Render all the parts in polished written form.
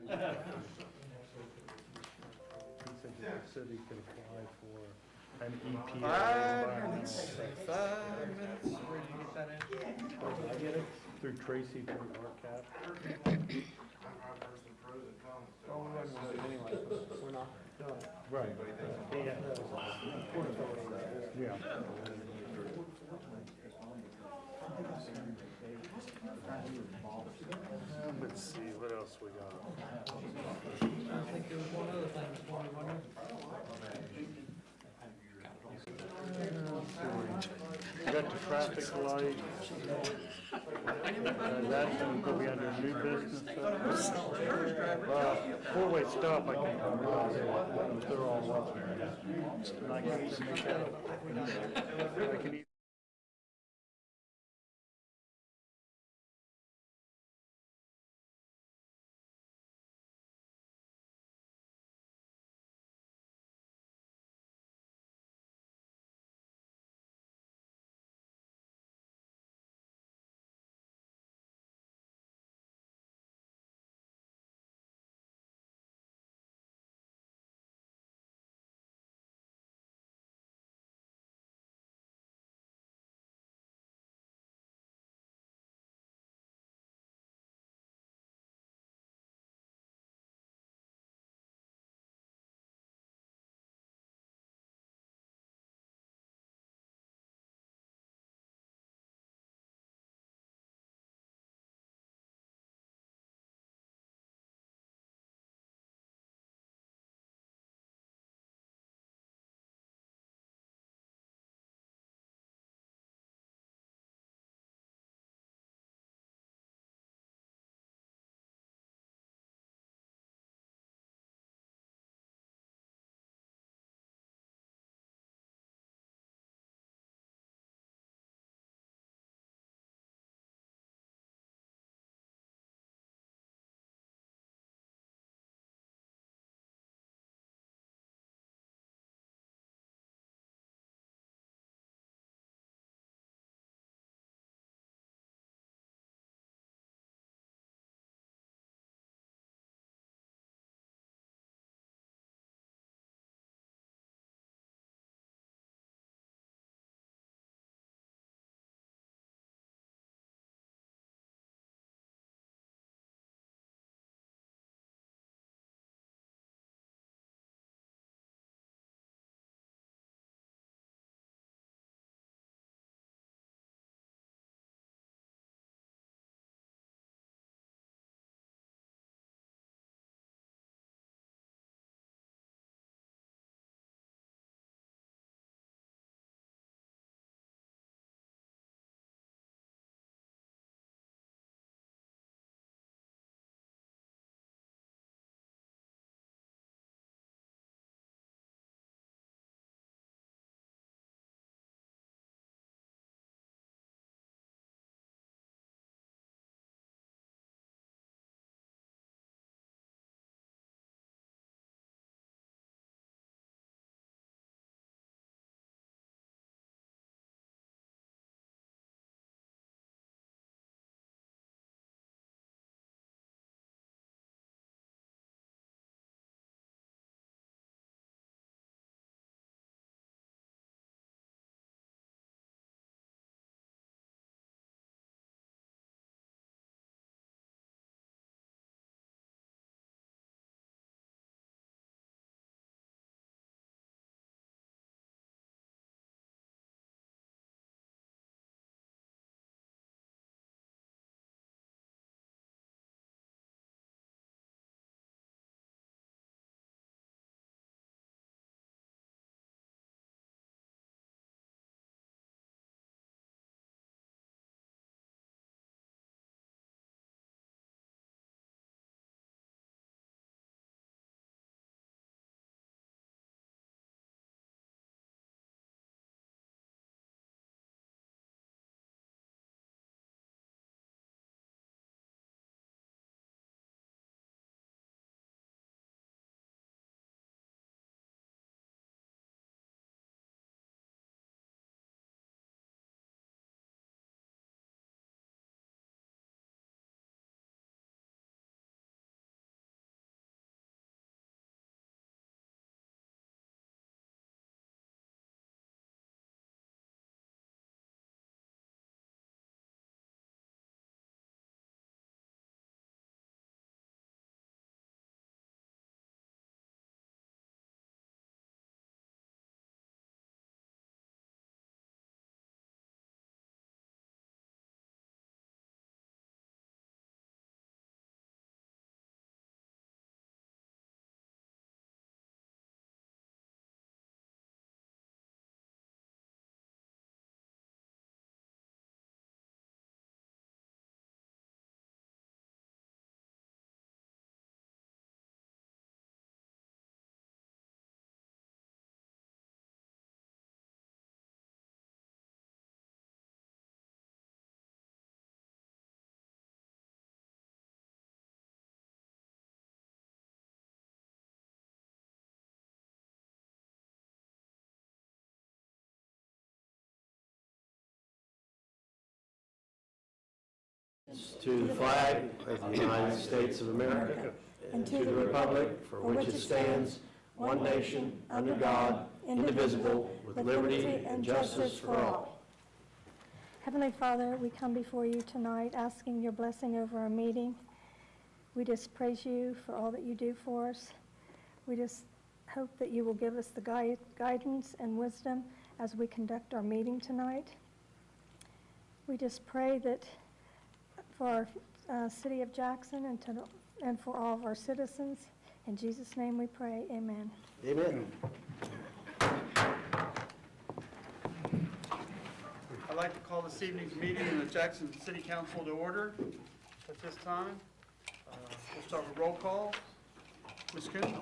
He said that the city could apply for an EPA 5 minutes. environmental. 5 minutes. Where did you get that in? Where did I get it? Through Tracy from RCAP. Oh, we're running with it anyway. We're not done. Right. Yeah. Let's see, what else we got? I think there was one other thing before we went in. We got the traffic light. That's gonna be under new business. Four-way stop, I can talk about it. They're all up there. And I can allegiance to the flag of the United States of America and to the republic for which it stands, one nation, under God, indivisible, with liberty and justice for all. Heavenly Father, we come before you tonight asking your blessing over our meeting. We just praise you for all that you do for us. We just hope that you will give us the guidance and wisdom as we conduct our meeting tonight. We just pray that for our city of Jackson and for all of our citizens. In Jesus' name we pray, amen. Amen. I'd like to call this evening's meeting of the Jackson City Council to order at this time. We'll start with roll call. Ms. Coon?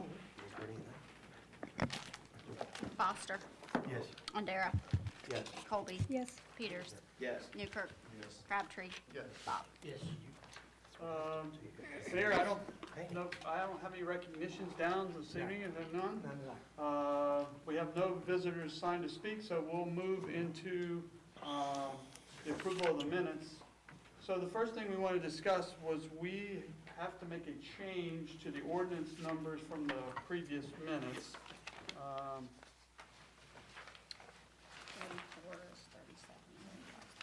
Foster. Yes. Ondera. Yes. Colby. Yes. Peters. Yes. Newkirk. Yes. Crabtree. Yes. Bob. Yes. Mayor, I don't have any recognitions down this evening, is there none? We have no visitors signed to speak, so we'll move into the approval of the minutes. So the first thing we want to discuss was we have to make a change to the ordinance numbers from the previous minutes. 34, 37.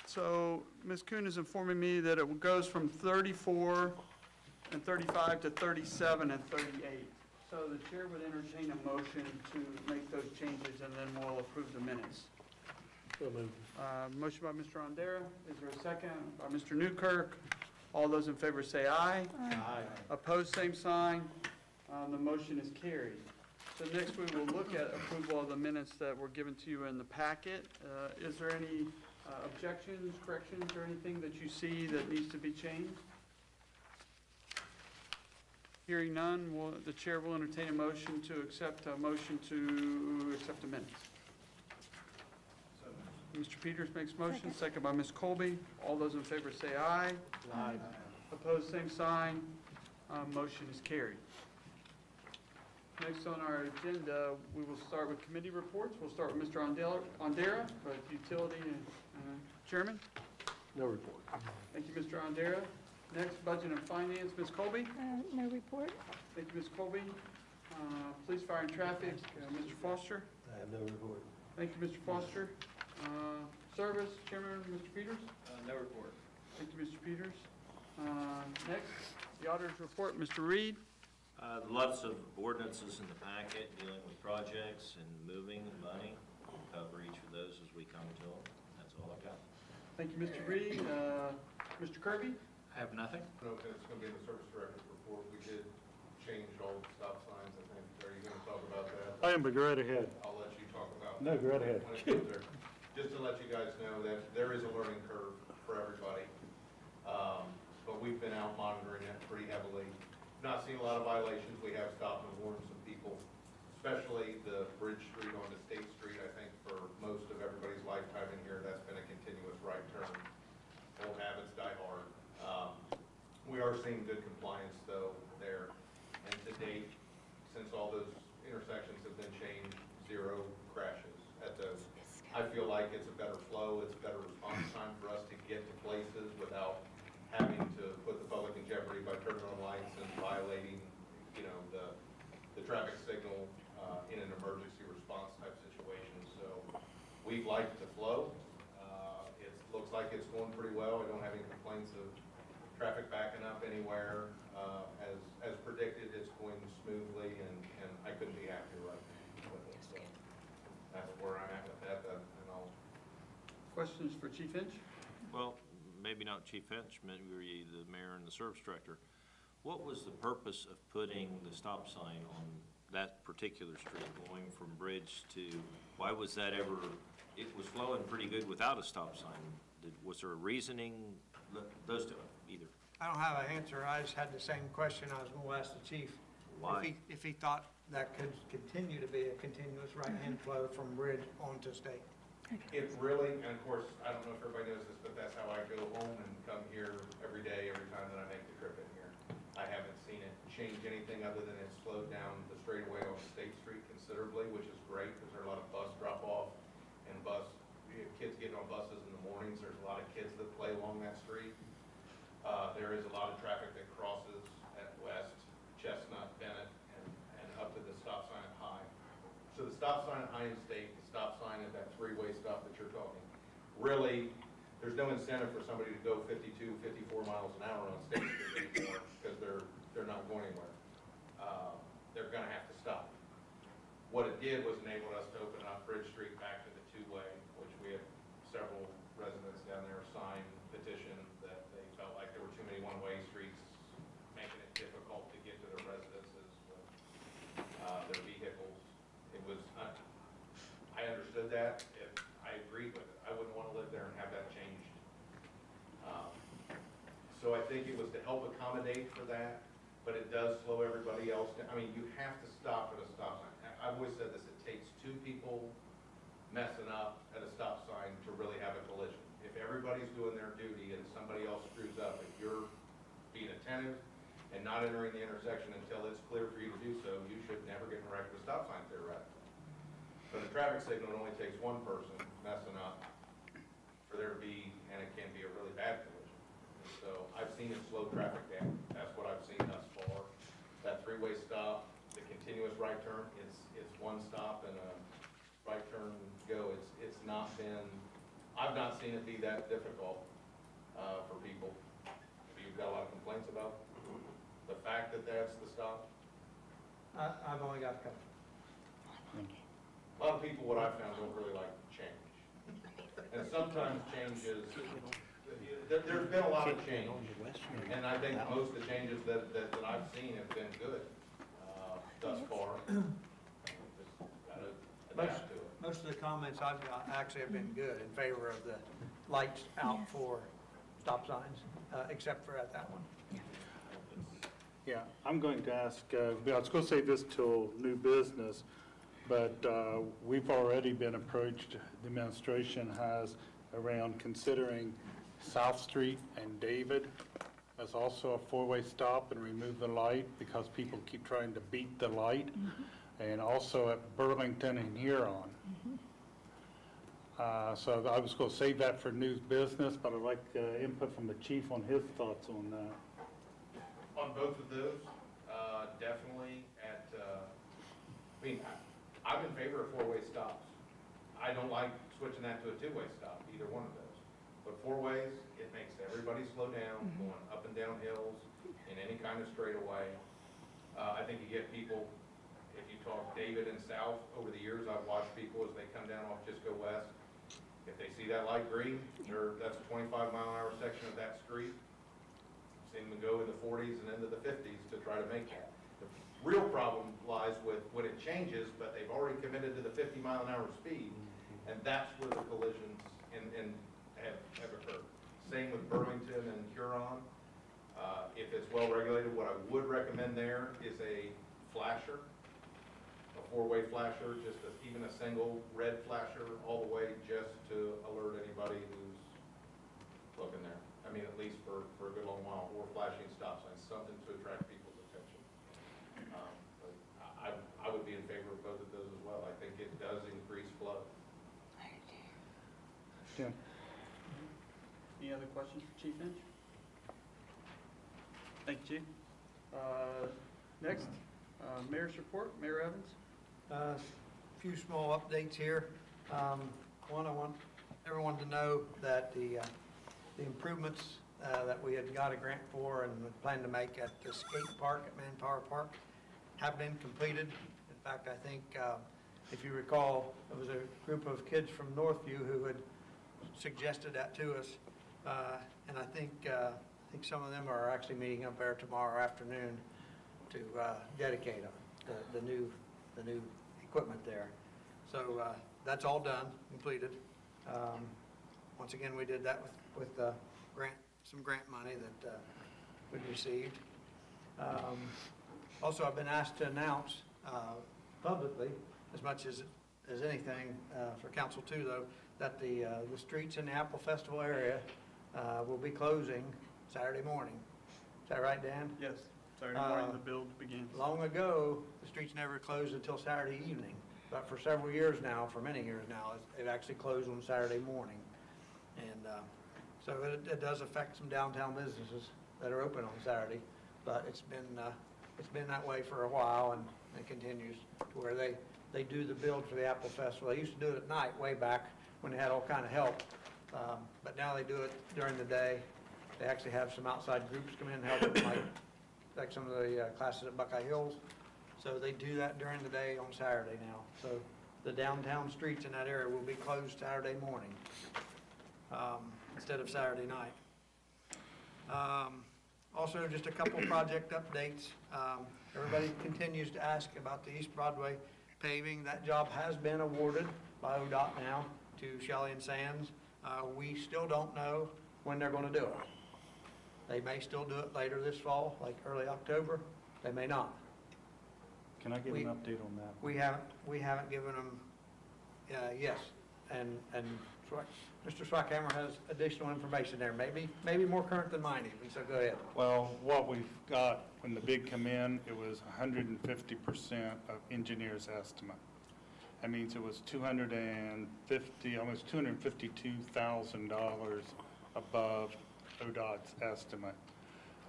So Ms. Kuhn is informing me that it goes from 34 and 35 to 37 and 38. So the chair would entertain a motion to make those changes, and then we'll approve the minutes. Motion by Mr. Ondera. Is there a second? By Mr. Newkirk. All those in favor say aye. Aye. Opposed, same sign. The motion is carried. So next we will look at approval of the minutes that were given to you in the packet. Is there any objections, corrections, or anything that you see that needs to be changed? Hearing none, the chair will entertain a motion to accept the minutes. Mr. Peters makes motion, second by Ms. Colby. All those in favor say aye. Aye. Opposed, same sign. Motion is carried. Next on our agenda, we will start with committee reports. We'll start with Mr. Ondera, Utility and Chairman. No report. Thank you, Mr. Ondera. Next, Budget and Finance, Ms. Colby. No report. Thank you, Ms. Colby. Police, Fire, and Traffic, Mr. Foster. I have no report. Thank you, Mr. Foster. Service, Chairman, Mr. Peters. No report. Thank you, Mr. Peters. Next, the auditor's report, Mr. Reed. Lots of ordinances in the packet dealing with projects and moving money. We'll cover each of those as we come to them. That's all I've got. Thank you, Mr. Reed. Mr. Kirby? I have nothing. No, it's going to be in the service director's report. We did change all the stop signs, I think. Are you going to talk about that? I am, but go right ahead. I'll let you talk about No, go right ahead. when it goes there. Just to let you guys know that there is a learning curve for everybody. But we've been out monitoring it pretty heavily. Not seen a lot of violations. We have stopped and warned some people, especially the Bridge Street onto State Street. I think for most of everybody's lifetime in here, that's been a continuous right turn. Old habits die hard. We are seeing good compliance though there. And to date, since all those intersections have been changed, 0 crashes at those. I feel like it's a better flow, it's a better response time for us to get to places without having to put the public in jeopardy by turning on lights and violating, the traffic signal in an emergency response type situation. So we've liked the flow. It looks like it's going pretty well. I don't have any complaints of traffic backing up anywhere. As predicted, it's going smoothly, and I couldn't be happier with it. So that's where I'm at with that, and I'll. Questions for Chief Finch? Well, maybe not Chief Finch, maybe the mayor and the service director. What was the purpose of putting the stop sign on that particular street, going from Bridge to, why was that ever, it was flowing pretty good without a stop sign. Was there a reasoning? Those two, either. I don't have an answer. I just had the same question I was going to ask the chief. Why? If he thought that could continue to be a continuous right-hand flow from Bridge onto State. It really, and of course, I don't know if everybody knows this, but that's how I go home and come here every day, every time that I make the trip in here. I haven't seen it change anything other than it's slowed down the straightaway on State Street considerably, which is great because there are a lot of bus drop-off and kids getting on buses in the mornings. There's a lot of kids that play along that street. There is a lot of traffic that crosses at West, Chestnut, Bennett, and up to the stop sign at High. So the stop sign at High and State, the stop sign at that three-way stop that you're talking, really, there's no incentive for somebody to go 52, 54 miles an hour on State Street anymore because they're not going anywhere. They're gonna have to stop. What it did was enable us to open up Bridge Street back to the two-way, which we had several residents down there sign petition that they felt like there were too many one-way streets, making it difficult to get to their residences with their vehicles. It was, I understood that, I agreed with it. I wouldn't want to live there and have that changed. So I think it was to help accommodate for that, but it does slow everybody else down. I mean, you have to stop at a stop sign. I've always said this, it takes two people messing up at a stop sign to really have a collision. If everybody's doing their duty and somebody else screws up, if you're being attentive and not entering the intersection until it's clear for you to do so, you should never get in a wreck with a stop sign theoretically. But a traffic signal, it only takes one person messing up for there to be, and it can be a really bad collision. And so I've seen it slow traffic down. That's what I've seen thus far. That three-way stop, the continuous right turn, it's one stop and a right turn go. It's not been, I've not seen it be that difficult for people. You've got a lot of complaints about the fact that that's the stop. I've only got a couple. A lot of people, what I've found, don't really like change. And sometimes changes, there's been a lot of change. And I think most of the changes that I've seen have been good thus far. Just gotta adapt to it. Most of the comments I've got actually have been good in favor of the lights out for stop signs, except for at that one. Yeah, I'm going to ask, I was going to say this till new business, but we've already been approached, the administration has, around considering South Street and David as also a four-way stop and remove the light because people keep trying to beat the light. And also at Burlington and Huron. So I was going to save that for new business, but I'd like input from the chief on his thoughts on that. On both of those, definitely at, I mean, I'm in favor of four-way stops. I don't like switching that to a two-way stop, either one of those. But four ways, it makes everybody slow down, going up and down hills in any kind of straightaway. I think you get people, if you talk David and South, over the years, I've watched people as they come down off Just Go West. If they see that light green, that's a 25-mile-an-hour section of that street. Seen them go in the 40s and into the 50s to try to make that. The real problem lies with when it changes, but they've already committed to the 50-mile-an-hour speed, and that's where the collisions have occurred. Same with Burlington and Huron. If it's well regulated, what I would recommend there is a flasher, a four-way flasher, just even a single red flasher all the way just to alert anybody who's looking there. I mean, at least for a good long while, or flashing stop signs, something to attract people's attention. But I would be in favor of both of those as well. I think it does increase flow. Jim? Any other questions for Chief Finch? Thank you, Chief. Next, Mayor's report. Mayor Evans. Few small updates here. One, I want everyone to know that the improvements that we had got a grant for and plan to make at the skate park at Manpower Park have been completed. In fact, I think, if you recall, there was a group of kids from Northview who had suggested that to us. And I think some of them are actually meeting up there tomorrow afternoon to dedicate the new equipment there. So that's all done, completed. Once again, we did that with some grant money that we received. Also, I've been asked to announce publicly, as much as anything for council too, though, that the streets in the Apple Festival area will be closing Saturday morning. Is that right, Dan? Yes, Saturday morning the build begins. Long ago, the streets never closed until Saturday evening, but for several years now, for many years now, it actually closed on Saturday morning. And So it does affect some downtown businesses that are open on Saturday, but it's been that way for a while, and it continues to where they do the build for the Apple Festival. They used to do it at night, way back, when they had all kind of help. But now they do it during the day. They actually have some outside groups come in and help them, like some of the classes at Buckeye Hills. So they do that during the day on Saturday now. So the downtown streets in that area will be closed Saturday morning instead of Saturday night. Also, just a couple project updates. Everybody continues to ask about the East Broadway paving. That job has been awarded by ODOT now to Shelley and Sands. We still don't know when they're going to do it. They may still do it later this fall, like early October. They may not. Can I get an update on that? We haven't given them, yes, and Mr. Swackhammer has additional information there, maybe more current than mine even, so go ahead. Well, what we've got, when the bid come in, it was 150% of engineer's estimate. That means it was almost $252,000 above ODOT's estimate.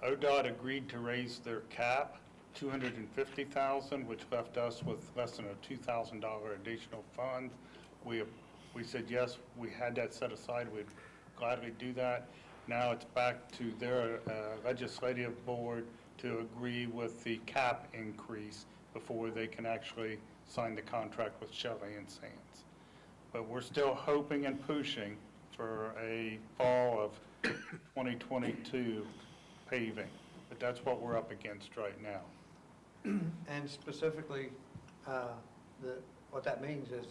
ODOT agreed to raise their cap $250,000, which left us with less than a $2,000 additional fund. We said yes, we had that set aside, we'd gladly do that. Now it's back to their legislative board to agree with the cap increase before they can actually sign the contract with Shelley and Sands. But we're still hoping and pushing for a fall of 2022 paving, but that's what we're up against right now. And specifically, what that means is,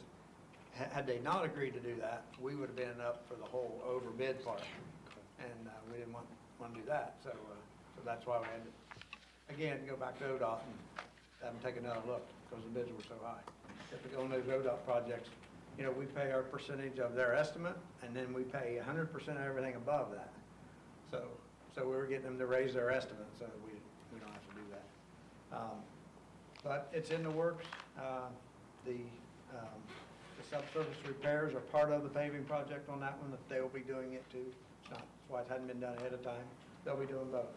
had they not agreed to do that, we would have been up for the whole overbid part, and we didn't want to do that. So that's why we had to, again, go back to ODOT and have them take another look, because the bids were so high. If on those ODOT projects, you know, we pay our percentage of their estimate, and then we pay 100% of everything above that. So we were getting them to raise their estimate, so we don't have to do that. But it's in the works. The subsurface repairs are part of the paving project on that one, that they will be doing it too. That's why it hadn't been done ahead of time. They'll be doing both.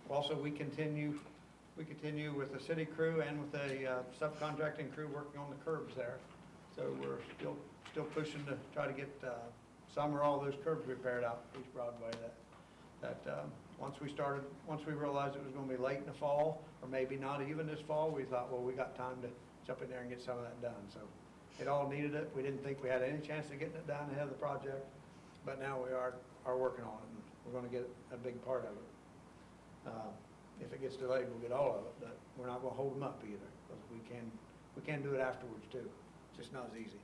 Also, we continue with the city crew and with the subcontracting crew working on the curbs there. So we're still pushing to try to get some or all those curbs repaired out East Broadway. Once we realized it was going to be late in the fall, or maybe not even this fall, we thought, well, we got time to jump in there and get some of that done. So it all needed it. We didn't think we had any chance of getting it done ahead of the project, but now we are working on it, and we're going to get a big part of it. If it gets delayed, we'll get all of it, but we're not going to hold them up either, because we can do it afterwards too. It's just not as easy.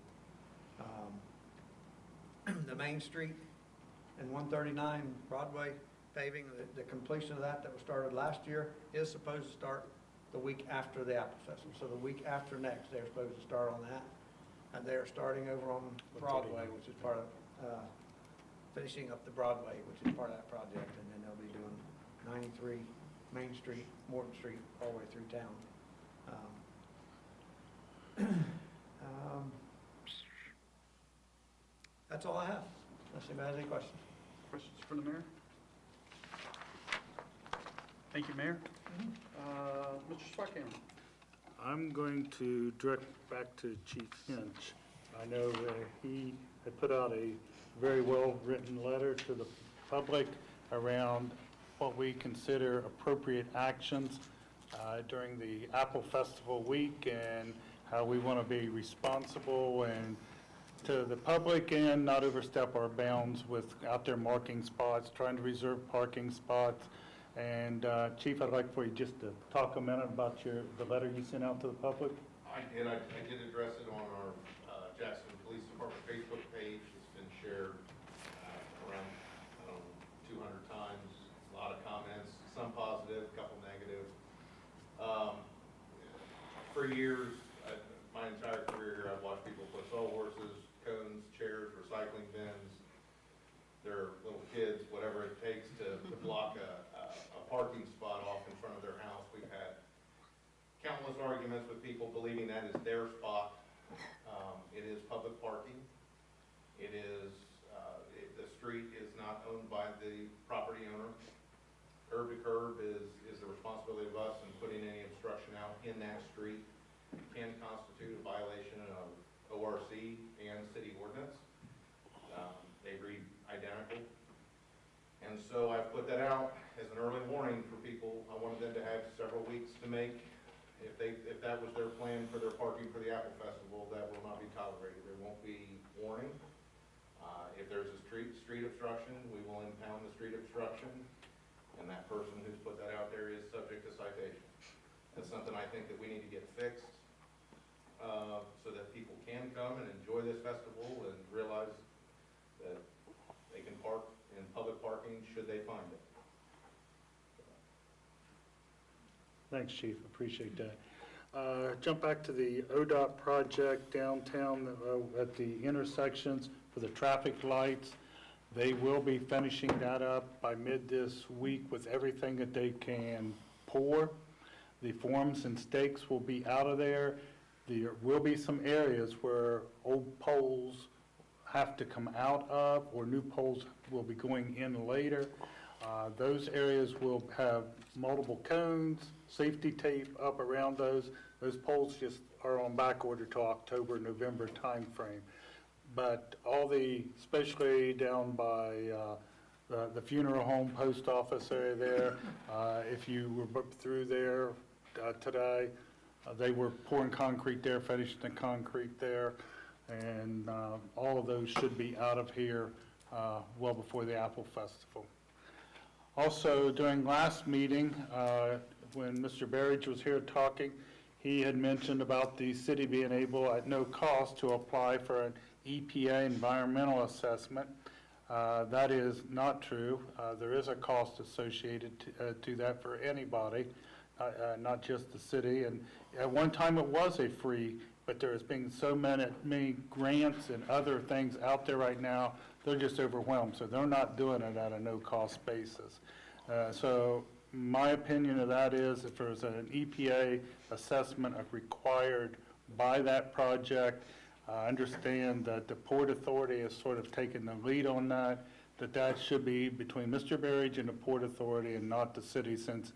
The Main Street and 139 Broadway paving, the completion of that was started last year, is supposed to start the week after the Apple Festival. So the week after next, they're supposed to start on that. And they're starting over on Broadway, which is part of, finishing up the Broadway, which is part of that project. And then they'll be doing 93 Main Street, Morton Street, all the way through town. That's all I have. Unless anybody has any questions. Questions for the mayor? Thank you, Mayor. Mr. Swackhammer. I'm going to direct back to Chief Hinch. I know he had put out a very well-written letter to the public around what we consider appropriate actions during the Apple Festival week, and how we want to be responsible and to the public and not overstep our bounds with out there marking spots, trying to reserve parking spots. And Chief, I'd like for you just to talk a minute about the letter you sent out to the public. I did address it on our Jackson Police Department Facebook page. It's been shared around, I don't know, 200 times. A lot of comments, some positive, a couple negative. For years, my entire career here, I've watched people put sawhorses, cones, chairs, recycling bins, their little kids, whatever it takes to block a parking spot off in front of their house. We've had countless arguments with people believing that is their spot. It is public parking. It is, the street is not owned by the property owner. Curb to curb is the responsibility of us, and putting any obstruction out in that street can constitute a violation of ORC and city ordinance. They read identical. And so I've put that out as an early warning for people. I wanted them to have several weeks to make. If that was their plan for their parking for the Apple Festival, that will not be tolerated. There won't be warning. If there's a street obstruction, we will impound the street obstruction, and that person who's put that out there is subject to citation. That's something I think that we need to get fixed, so that people can come and enjoy this festival and realize that they can park in public parking should they find it. Thanks, Chief, appreciate that. Jump back to the ODOT project downtown at the intersections for the traffic lights. They will be finishing that up by mid this week with everything that they can pour. The forms and stakes will be out of there. There will be some areas where old poles have to come out of, or new poles will be going in later. Those areas will have multiple cones, safety tape up around those. Those poles just are on back order till October, November timeframe. But all especially down by the funeral home, post office area there, if you were through there today, they were pouring concrete there, finishing the concrete there, and all of those should be out of here well before the Apple Festival. Also, during last meeting, when Mr. Berridge was here talking, he had mentioned about the city being able at no cost to apply for an EPA environmental assessment. That is not true. There is a cost associated to that for anybody, not just the city. And at one time it was a free, but there has been so many grants and other things out there right now, they're just overwhelmed. So they're not doing it at a no-cost basis. So my opinion of that is if there's an EPA assessment required by that project, I understand that the Port Authority has sort of taken the lead on that, that should be between Mr. Berridge and the Port Authority and not the city, since,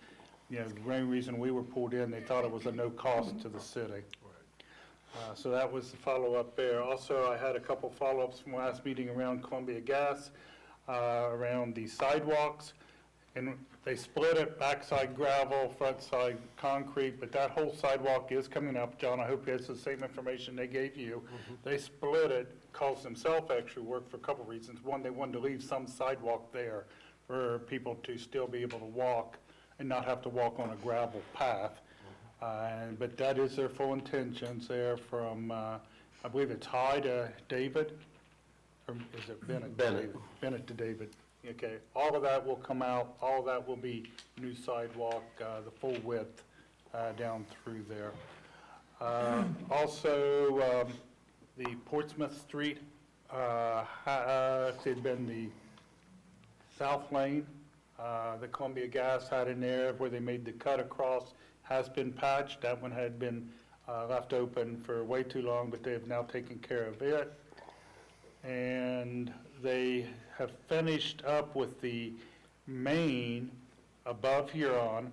the main reason we were pulled in, they thought it was a no cost to the city. So that was the follow-up there. Also, I had a couple follow-ups from last meeting around Columbia Gas, around the sidewalks. And they split it, backside gravel, front side concrete, but that whole sidewalk is coming up. John, I hope that's the same information they gave you. They split it, caused themselves extra work for a couple reasons. One, they wanted to leave some sidewalk there for people to still be able to walk and not have to walk on a gravel path. But that is their full intentions there from, I believe it's High to David, or is it Bennett? Bennett. Bennett to David. Okay, all of that will come out, all of that will be new sidewalk, the full width down through there. Also, the Portsmouth Street had been the south lane. The Columbia Gas had in there where they made the cut across, has been patched. That one had been left open for way too long, but they have now taken care of it. And they have finished up with the main above Huron,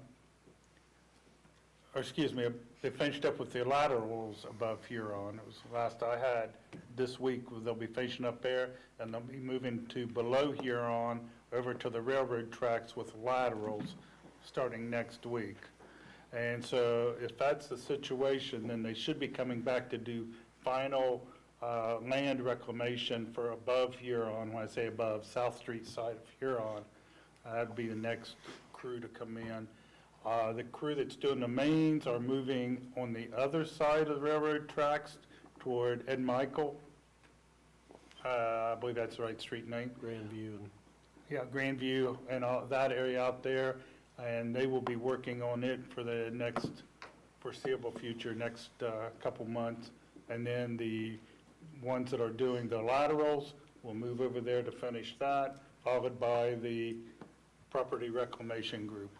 or excuse me, they finished up with the laterals above Huron. It was the last I had. This week they'll be finishing up there, and they'll be moving to below Huron over to the railroad tracks with laterals starting next week. And so if that's the situation, then they should be coming back to do final land reclamation for above Huron. When I say above, South Street side of Huron, that'd be the next crew to come in. The crew that's doing the mains are moving on the other side of the railroad tracks toward Ed Michael. I believe that's the right street name. Grandview. Yeah, Grandview and all that area out there, and they will be working on it for the next foreseeable future, next couple months. And then the ones that are doing the laterals will move over there to finish that, followed by the property reclamation group.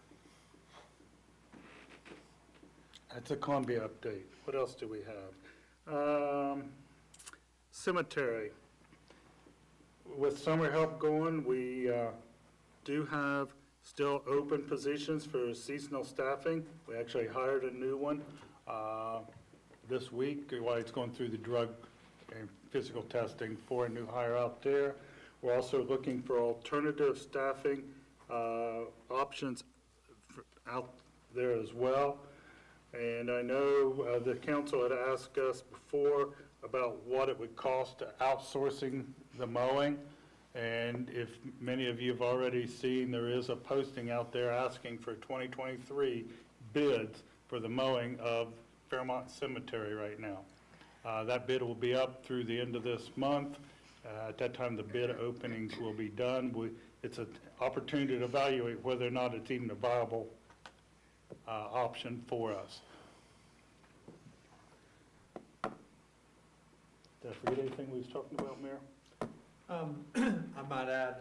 That's a Columbia update. What else do we have? Cemetery. with summer help going, we do have still open positions for seasonal staffing. We actually hired a new one this week while it's going through the drug and physical testing for a new hire out there. We're also looking for alternative staffing options out there as well. And I know the council had asked us before about what it would cost to outsourcing the mowing. And if many of you have already seen, there is a posting out there asking for 2023 bids for the mowing of Fairmont Cemetery right now. That bid will be up through the end of this month. At that time, the bid openings will be done. It's an opportunity to evaluate whether or not it's even a viable option for us. Did I forget anything we was talking about, Mayor? I might add,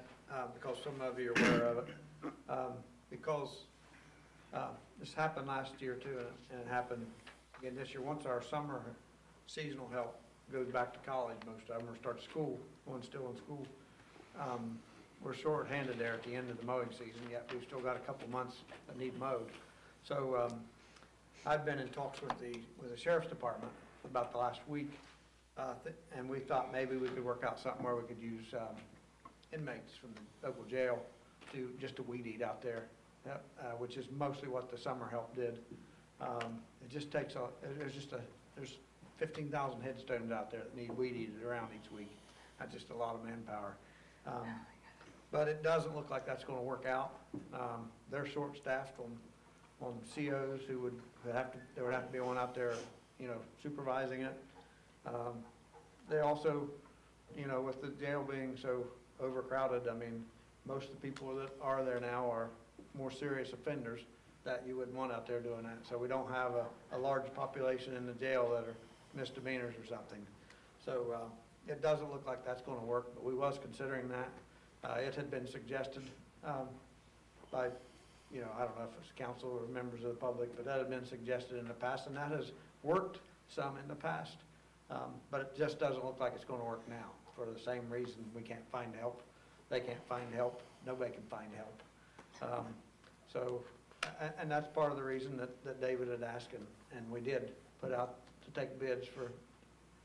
because some of you are aware of it, because this happened last year too, and it happened again this year. Once our summer seasonal help goes back to college, most of them, or start school, one's still in school, we're short-handed there at the end of the mowing season, yet we've still got a couple months that need mowed. So I've been in talks with the Sheriff's Department about the last week, and we thought maybe we could work out something where we could use inmates from the local jail just to weed eat out there, which is mostly what the summer help did. It just takes there's 15,000 headstones out there that need weed eated around each week. That's just a lot of manpower. But it doesn't look like that's going to work out. They're short-staffed on COs who would have to be one out there, supervising it. They also, with the jail being so overcrowded, I mean, most of the people that are there now are more serious offenders that you would want out there doing that. So we don't have a large population in the jail that are misdemeanors or something. So it doesn't look like that's going to work, but we was considering that. It had been suggested by, I don't know if it's council or members of the public, but that had been suggested in the past, and that has worked some in the past. But it just doesn't look like it's going to work now for the same reason we can't find help. They can't find help. Nobody can find help. And that's part of the reason that David had asked, and we did put out to take bids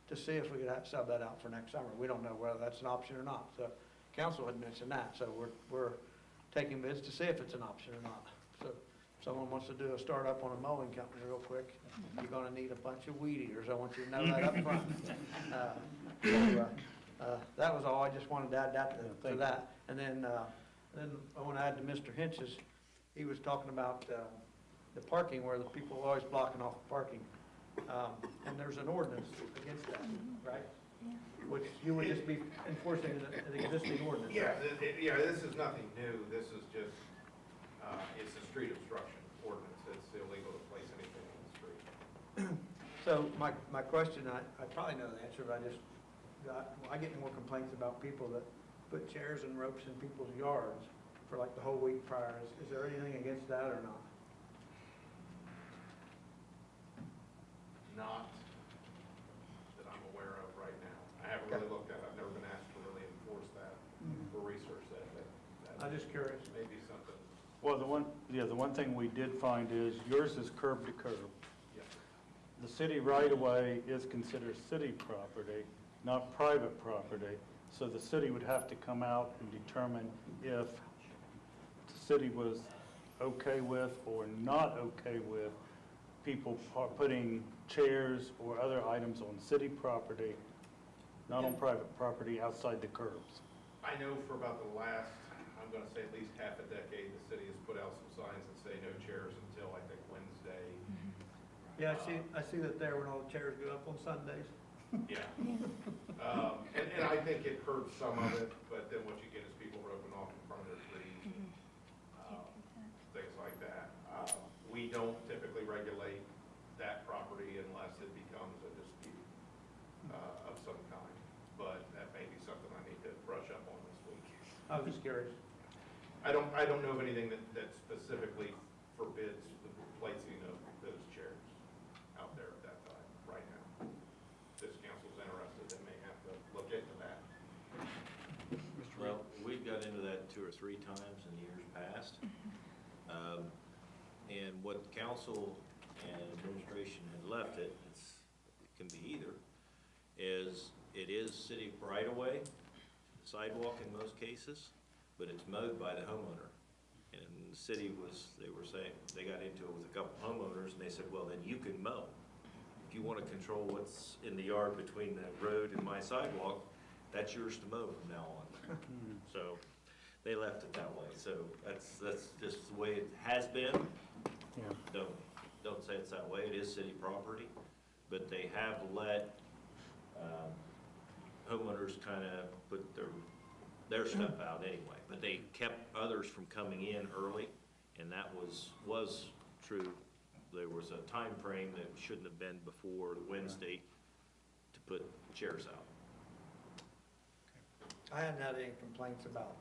to see if we could sub that out for next summer. We don't know whether that's an option or not. So council had mentioned that, so we're taking bids to see if it's an option or not. So if someone wants to do a startup on a mowing company real quick, you're going to need a bunch of weed eaters. I want you to know that up front. That was all. I just wanted to add that to that. And then I want to add to Mr. Hinch's. He was talking about the parking, where the people are always blocking off the parking. And there's an ordinance against that, right? Which you would just be enforcing an existing ordinance. Yeah, this is nothing new. This is just, it's a street obstruction ordinance. It's illegal to place anything on the street. So my question, I probably know the answer, but I get more complaints about people that put chairs and ropes in people's yards for like the whole week prior. Is there anything against that or not? Not that I'm aware of right now. I haven't really looked at it. I've never been asked to really enforce that or research that. I'm just curious. Maybe something. Well, the one thing we did find is yours is curb to curb. Yeah. The city right-of-way is considered city property, not private property. So the city would have to come out and determine if the city was okay with or not okay with people putting chairs or other items on city property, not on private property outside the curbs. I know for about the last, I'm going to say at least half a decade, the city has put out some signs that say no chairs until I think Wednesday. Yeah, I see that there when all the chairs go up on Sundays. Yeah. And I think it curbs some of it, but then what you get is people roping off in front of their trees, things like that. We don't typically regulate that property unless it becomes a dispute of some kind, but that may be something I need to brush up on this week. I was just curious. I don't know of anything that specifically forbids the placing of those chairs out there at that time, right now. This council's interested, they may have to look into that. got into that 2 or 3 times in years past. And what council and administration had left it can be either, is it is city right-of-way, sidewalk in most cases, but it's mowed by the homeowner. And the city they were saying, they got into it with a couple homeowners, and they said, well, then you can mow. If you want to control what's in the yard between the road and my sidewalk, that's yours to mow from now on. So they left it that way. So that's just the way it has been. Yeah. Don't say it's that way. It is city property, but they have let homeowners kind of put their stuff out anyway. But they kept others from coming in early, and that was true. There was a time frame that shouldn't have been before Wednesday to put chairs out. I hadn't had any complaints about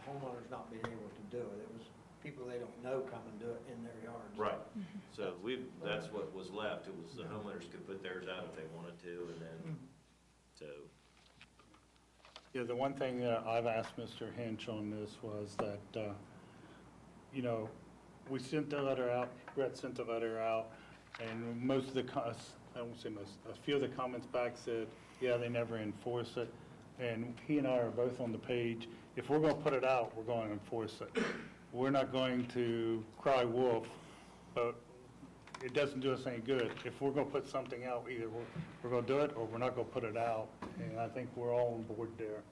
homeowners not being able to do it. It was people they don't know come and do it in their yards. Right. So that's what was left. It was the homeowners could put theirs out if they wanted to, and then, so. Yeah, the one thing that I've asked Mr. Hinch on this was that, you know, we sent the letter out, Brett sent the letter out, and most of the, I won't say most, a few of the comments back said, yeah, they never enforce it. And he and I are both on the page. If we're going to put it out, we're going to enforce it. We're not going to cry wolf, but it doesn't do us any good. If we're going to put something out, either we're going to do it or we're not going to put it out. And I think we're all on board there.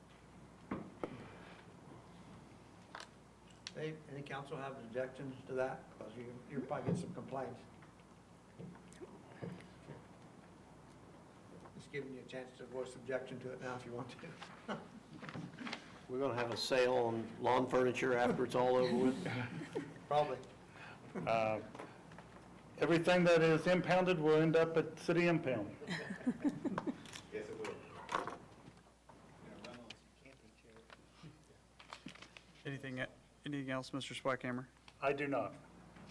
Any council have objections to that? Because you probably get some complaints. Just giving you a chance to voice objection to it now if you want to. We're going to have a sale on lawn furniture after it's all over with. Probably. Everything that is impounded will end up at city impound. Yes, it will. Anything else, Mr. Swackhammer? I do not.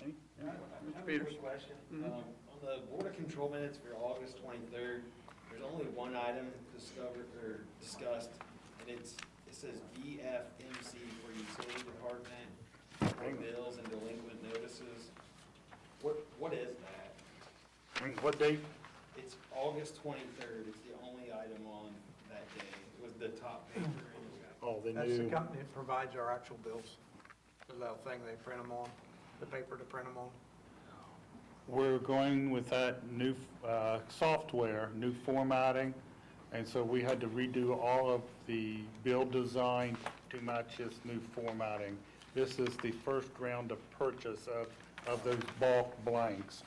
Any? I have Mr. a Peters? quick question. Mhm. On the Board of Control minutes for August 23rd, there's only one item discovered or discussed, and it says VFMC for utility department, for bills and delinquent notices. What is that? What date? It's August 23rd. It's the only item on that day. It was the top paper. Oh, the That's the new, company that provides our actual bills. The little thing they print them on, the paper to print them on. we're going with that new software, new formatting. And so we had to redo all of the build design to match this new formatting. This is the first round of purchase of those bulk blanks.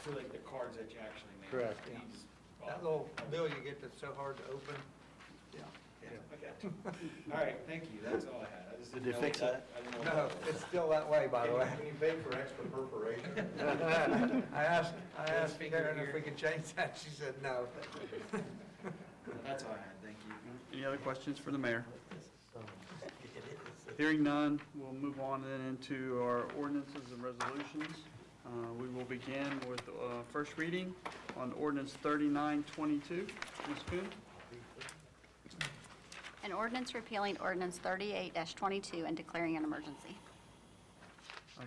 So like the cards that you actually make. Correct. You just- That little bill you get that's so hard to open. Yeah. Okay. All right, thank you. That's all I had. I just Did didn't they know fix what that? I didn't know No, what that was. it's still that way, by the way. Can you pay for extra perforation? I asked Karen if we could change that. She said no. That's all I had. Thank you. Any other questions for the mayor? Hearing none, we'll move on then into our ordinances and resolutions. We will begin with first reading on ordinance 3922. Ms. Kuhn? An ordinance repealing ordinance 38-22 and declaring an emergency.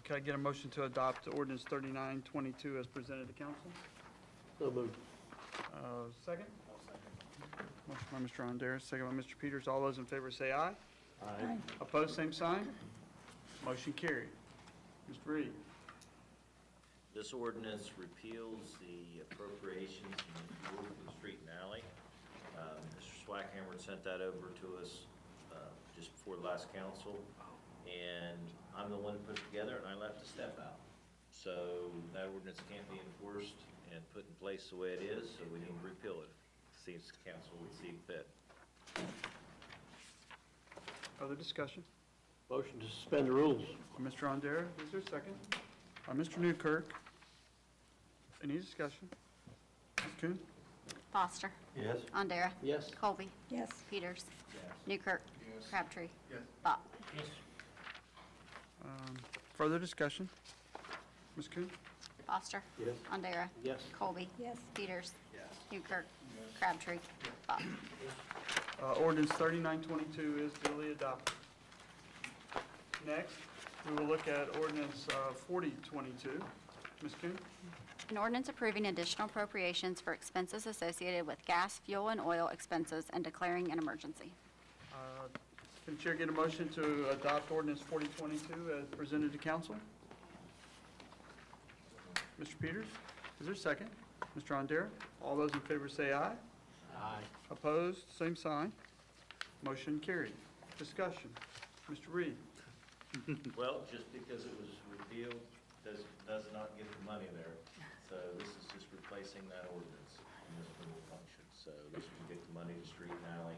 Can I get a motion to adopt ordinance 3922 as presented to council? So moved. Second? Motion by Mr. Honderas, second by Mr. Peters. All those in favor say aye. Aye. Opposed, same sign. Motion carried. Mr. Reed? This ordinance repeals the appropriations in the street and alley. Mr. Swackhammer sent that over to us just before the last council, and I'm the one who put it together, and I left a step out. So that ordinance can't be enforced and put in place the way it is, so we need to repeal it. See if the council would see fit. Other discussion? Motion to suspend the rules. Mr. Honderas, is there a second? Mr. Newkirk? Any discussion? Ms. Kuhn? Foster. Yes. Andera. Yes. Colby. Yes. Peters. Newkirk. Crabtree. Yes. Bach. Further discussion? Ms. Kuhn? Foster. Yes. Andera. Yes. Colby. Yes. Peters. Newkirk. Crabtree. Bach. Ordinance 3922 is duly adopted. Next, we will look at ordinance 4022. Ms. Coon? An ordinance approving additional appropriations for expenses associated with gas, fuel, and oil expenses and declaring an emergency. Can the chair get a motion to adopt ordinance 4022 as presented to council? Mr. Peters, is there a second? Mr. Andera, all those in favor say aye. Aye. Opposed, same sign. Motion carried. Discussion. Mr. Reed? Well, just because it was repealed does not get the money there. So this is just replacing that ordinance in this little function. So this will get the money to street and alley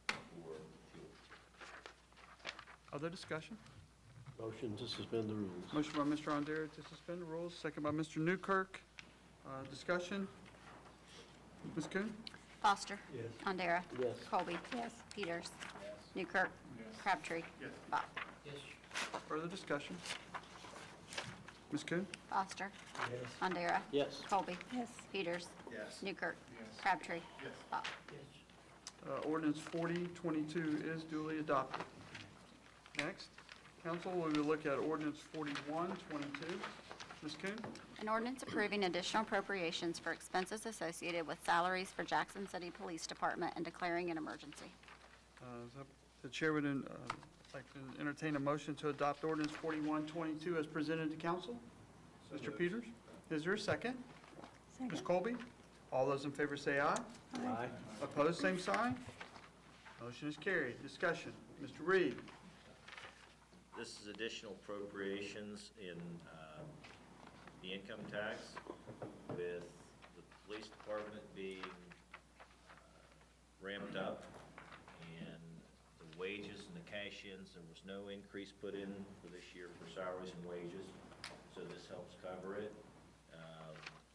for fuel. Other discussion? Motion to suspend the rules. Motion by Mr. Andera to suspend the rules, second by Mr. Newkirk. Discussion? Ms. Coon? Foster. Yes. Andera. Yes. Colby. Yes. Peters. Newkirk. Crabtree. Bach. Further discussion? Ms. Coon? Foster. Yes. Andera. Yes. Colby. Yes. Peters. Yes. Newkirk. Crabtree. Bach. Ordinance 4022 is duly adopted. Next, council, we will look at ordinance 4122. Ms. Coon? An ordinance approving additional appropriations for expenses associated with salaries for Jackson City Police Department and declaring an emergency. The chair would like to entertain a motion to adopt ordinance 4122 as presented to council. Mr. Peters, is there a second? Ms. Second. Colby? All those in favor say aye. Aye. Opposed, same sign. Motion is carried. Discussion. Mr. Reed? This is additional appropriations in the income tax with the police department being ramped up and the wages and the cash-ins, there was no increase put in for this year for salaries and wages, so this helps cover it.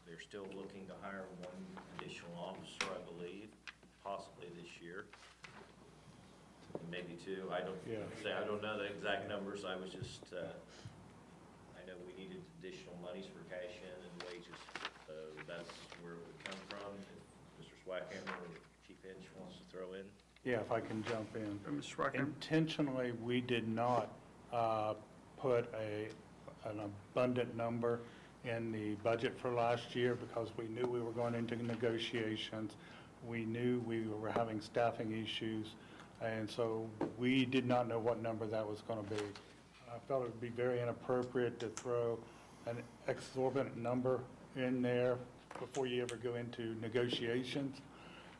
They're still looking to hire one additional officer, I believe, possibly this year. Maybe two, I don't know the exact numbers, I was just, I know we needed additional monies for cash in and wages, so that's where it would come from. If Mr. Swackhammer or Chief Hinch wants to throw in. Yeah, if I can jump in. Mr. Swacker? Intentionally, we did not put an abundant number in the budget for last year because we knew we were going into negotiations. We knew we were having staffing issues, and so we did not know what number that was going to be. I felt it would be very inappropriate to throw an exorbitant number in there before you ever go into negotiations.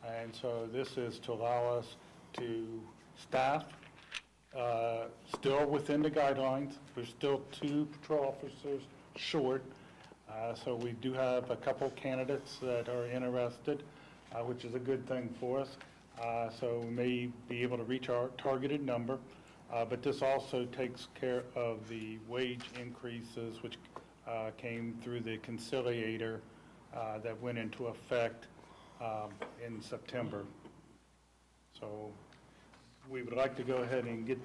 And so this is to allow us to staff still within the guidelines. We're still 2 patrol officers short. So we do have a couple candidates that are interested, which is a good thing for us. So we may be able to reach our targeted number. But this also takes care of the wage increases, which came through the conciliator that went into effect in September. So we would like to go ahead and get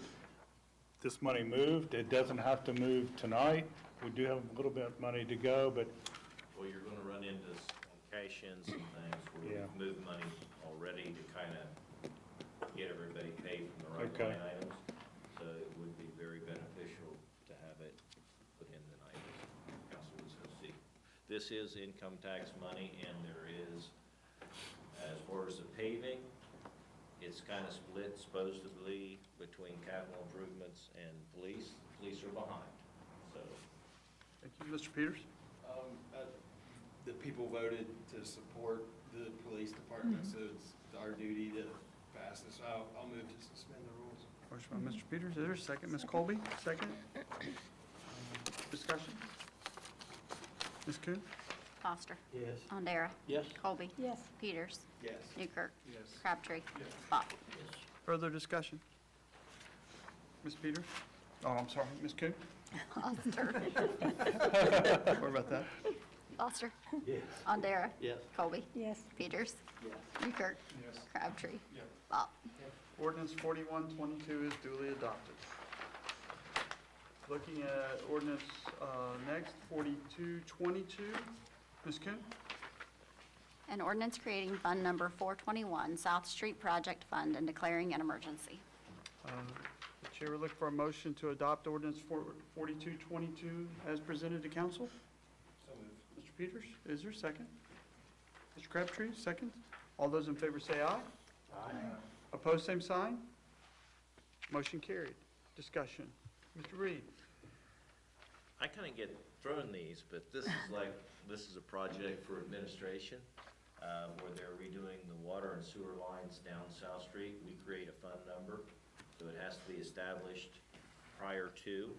this money moved. It doesn't have to move tonight. We do have a little bit of money to go, but Well, you're gonna run into cash-ins and things where we've moved money already to kind of get everybody paid from the right Okay. line items. So it would be very beneficial to have it put in the night. Council was to see. This is income tax money, and there is, as far as the paving, it's kind of split supposedly between capital improvements and police. Police are behind, so. Thank you. Mr. Peters? The people voted to support the police department, so it's our duty to pass this. I'll move to suspend the rules. Motion by Mr. Peters. Is there a second? Ms. Colby, second. Discussion? Ms. Coon? Foster. Yes. Andera. Yes. Colby. Yes. Peters. Yes. Newkirk. Yes. Crabtree. Bach. Further discussion? Ms. Peters? Oh, I'm sorry, Ms. Coon? Foster. Sorry about that. Foster. Yes. Andera. Yes. Colby. Yes. Peters. Yes. Newkirk. Yes. Yes. Crabtree. Bach. Ordinance 4122 is duly adopted. Looking at ordinance next, 4222. Ms. Coon? An ordinance creating Fund Number 421, South Street Project Fund, and declaring an emergency. The Chair would look for a motion to adopt ordinance 4222 as presented to council. So moved. Mr. Peters, is there a second? Mr. Crabtree, second. All those in favor say aye. Aye. Opposed, same sign. Motion carried. Discussion. Mr. Reed. I kind of get thrown these, but this is a project for administration, where they're redoing the water and sewer lines down South Street. We create a fund number, so it has to be established prior to.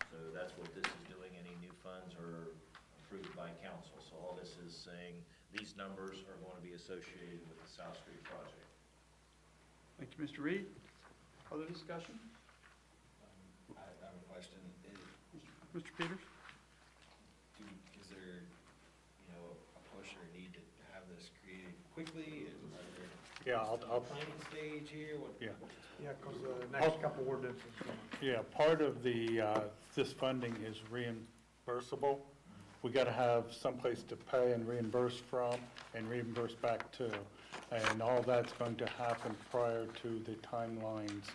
So that's what this is doing. Any new funds are approved by council. So all this is saying, these numbers are going to be associated with the South Street project. Thank you, Mr. Reed. Other discussion? I have a question. Mr. Peters? Is there, a push or need to have this created quickly? Are there Yeah, I'll planning stage here? What? yeah. Yeah, because the next couple ordinances. Yeah, part of the, this funding is reimbursable. We got to have someplace to pay and reimburse from and reimburse back to. And all that's going to happen prior to the timelines.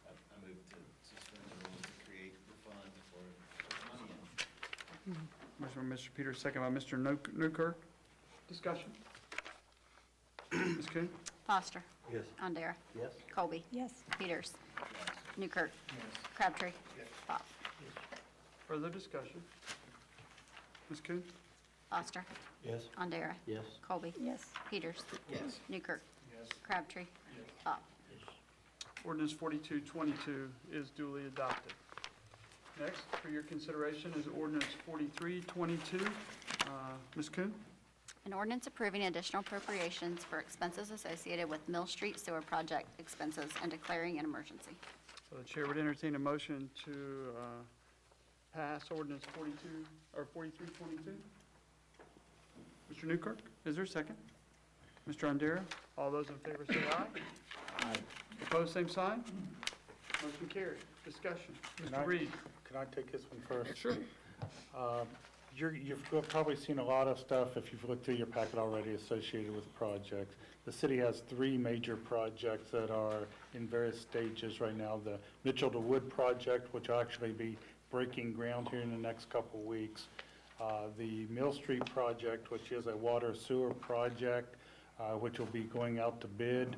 I move to suspend the rules to create the fund for money in. Motion by Mr. Peters, second by Mr. Newkirk. Discussion. Ms. Coon? Yes. Foster. Andera. Yes. Colby. Yes. Peters. Newkirk. Crabtree. Pop. Further discussion. Ms. Coon? Foster. Yes. Andera. Yes. Colby. Yes. Peters. Yes. Newkirk. Yes. Crabtree. Pop. Ordinance 4222 is duly adopted. Next, for your consideration, is ordinance 4322. Ms. Coon? An ordinance approving additional appropriations for expenses associated with Mill Street Sewer Project expenses and declaring an emergency. So the chair would entertain a motion to pass ordinance 4322. Mr. Newkirk, is there a second? Mr. Andera, all those in favor say aye. Aye. Opposed, same sign. Motion carried. Discussion. Can I- Mr. Reed. Can I take this one first? Sure. You've probably seen a lot of stuff, if you've looked through your packet already, associated with projects. The city has 3 major projects that are in various stages right now. The Mitchell to Wood project, which will actually be breaking ground here in the next couple of weeks. The Mill Street project, which is a water sewer project, which will be going out to bid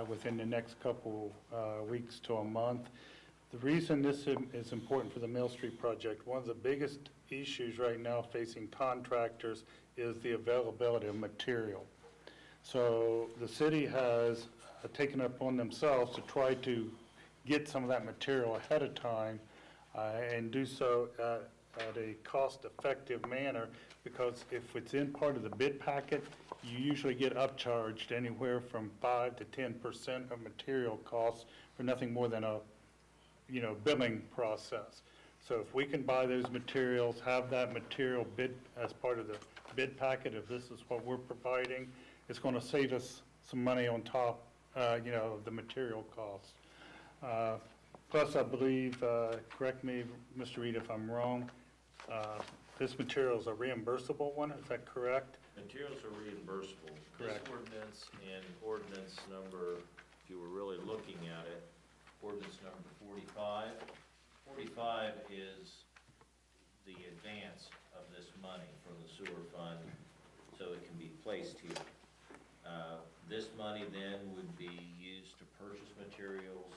within the next couple weeks to a month. The reason this is important for the Mill Street project, one of the biggest issues right now facing contractors is the availability of material. So the city has taken up on themselves to try to get some of that material ahead of time and do so at a cost-effective manner, because if it's in part of the bid packet, you usually get upcharged anywhere from 5 to 10% of material costs for nothing more than a billing process. So if we can buy those materials, have that material bid as part of the bid packet, if this is what we're providing, it's going to save us some money on top, of the material costs. Plus, I believe, correct me, Mr. Reed, if I'm wrong, this material is a reimbursable one, is that correct? Materials are reimbursable. Correct. This ordinance and ordinance number, if you were really looking at it, ordinance number 45. 45 is the advance of this money from the sewer fund, so it can be placed here. This money then would be used to purchase materials,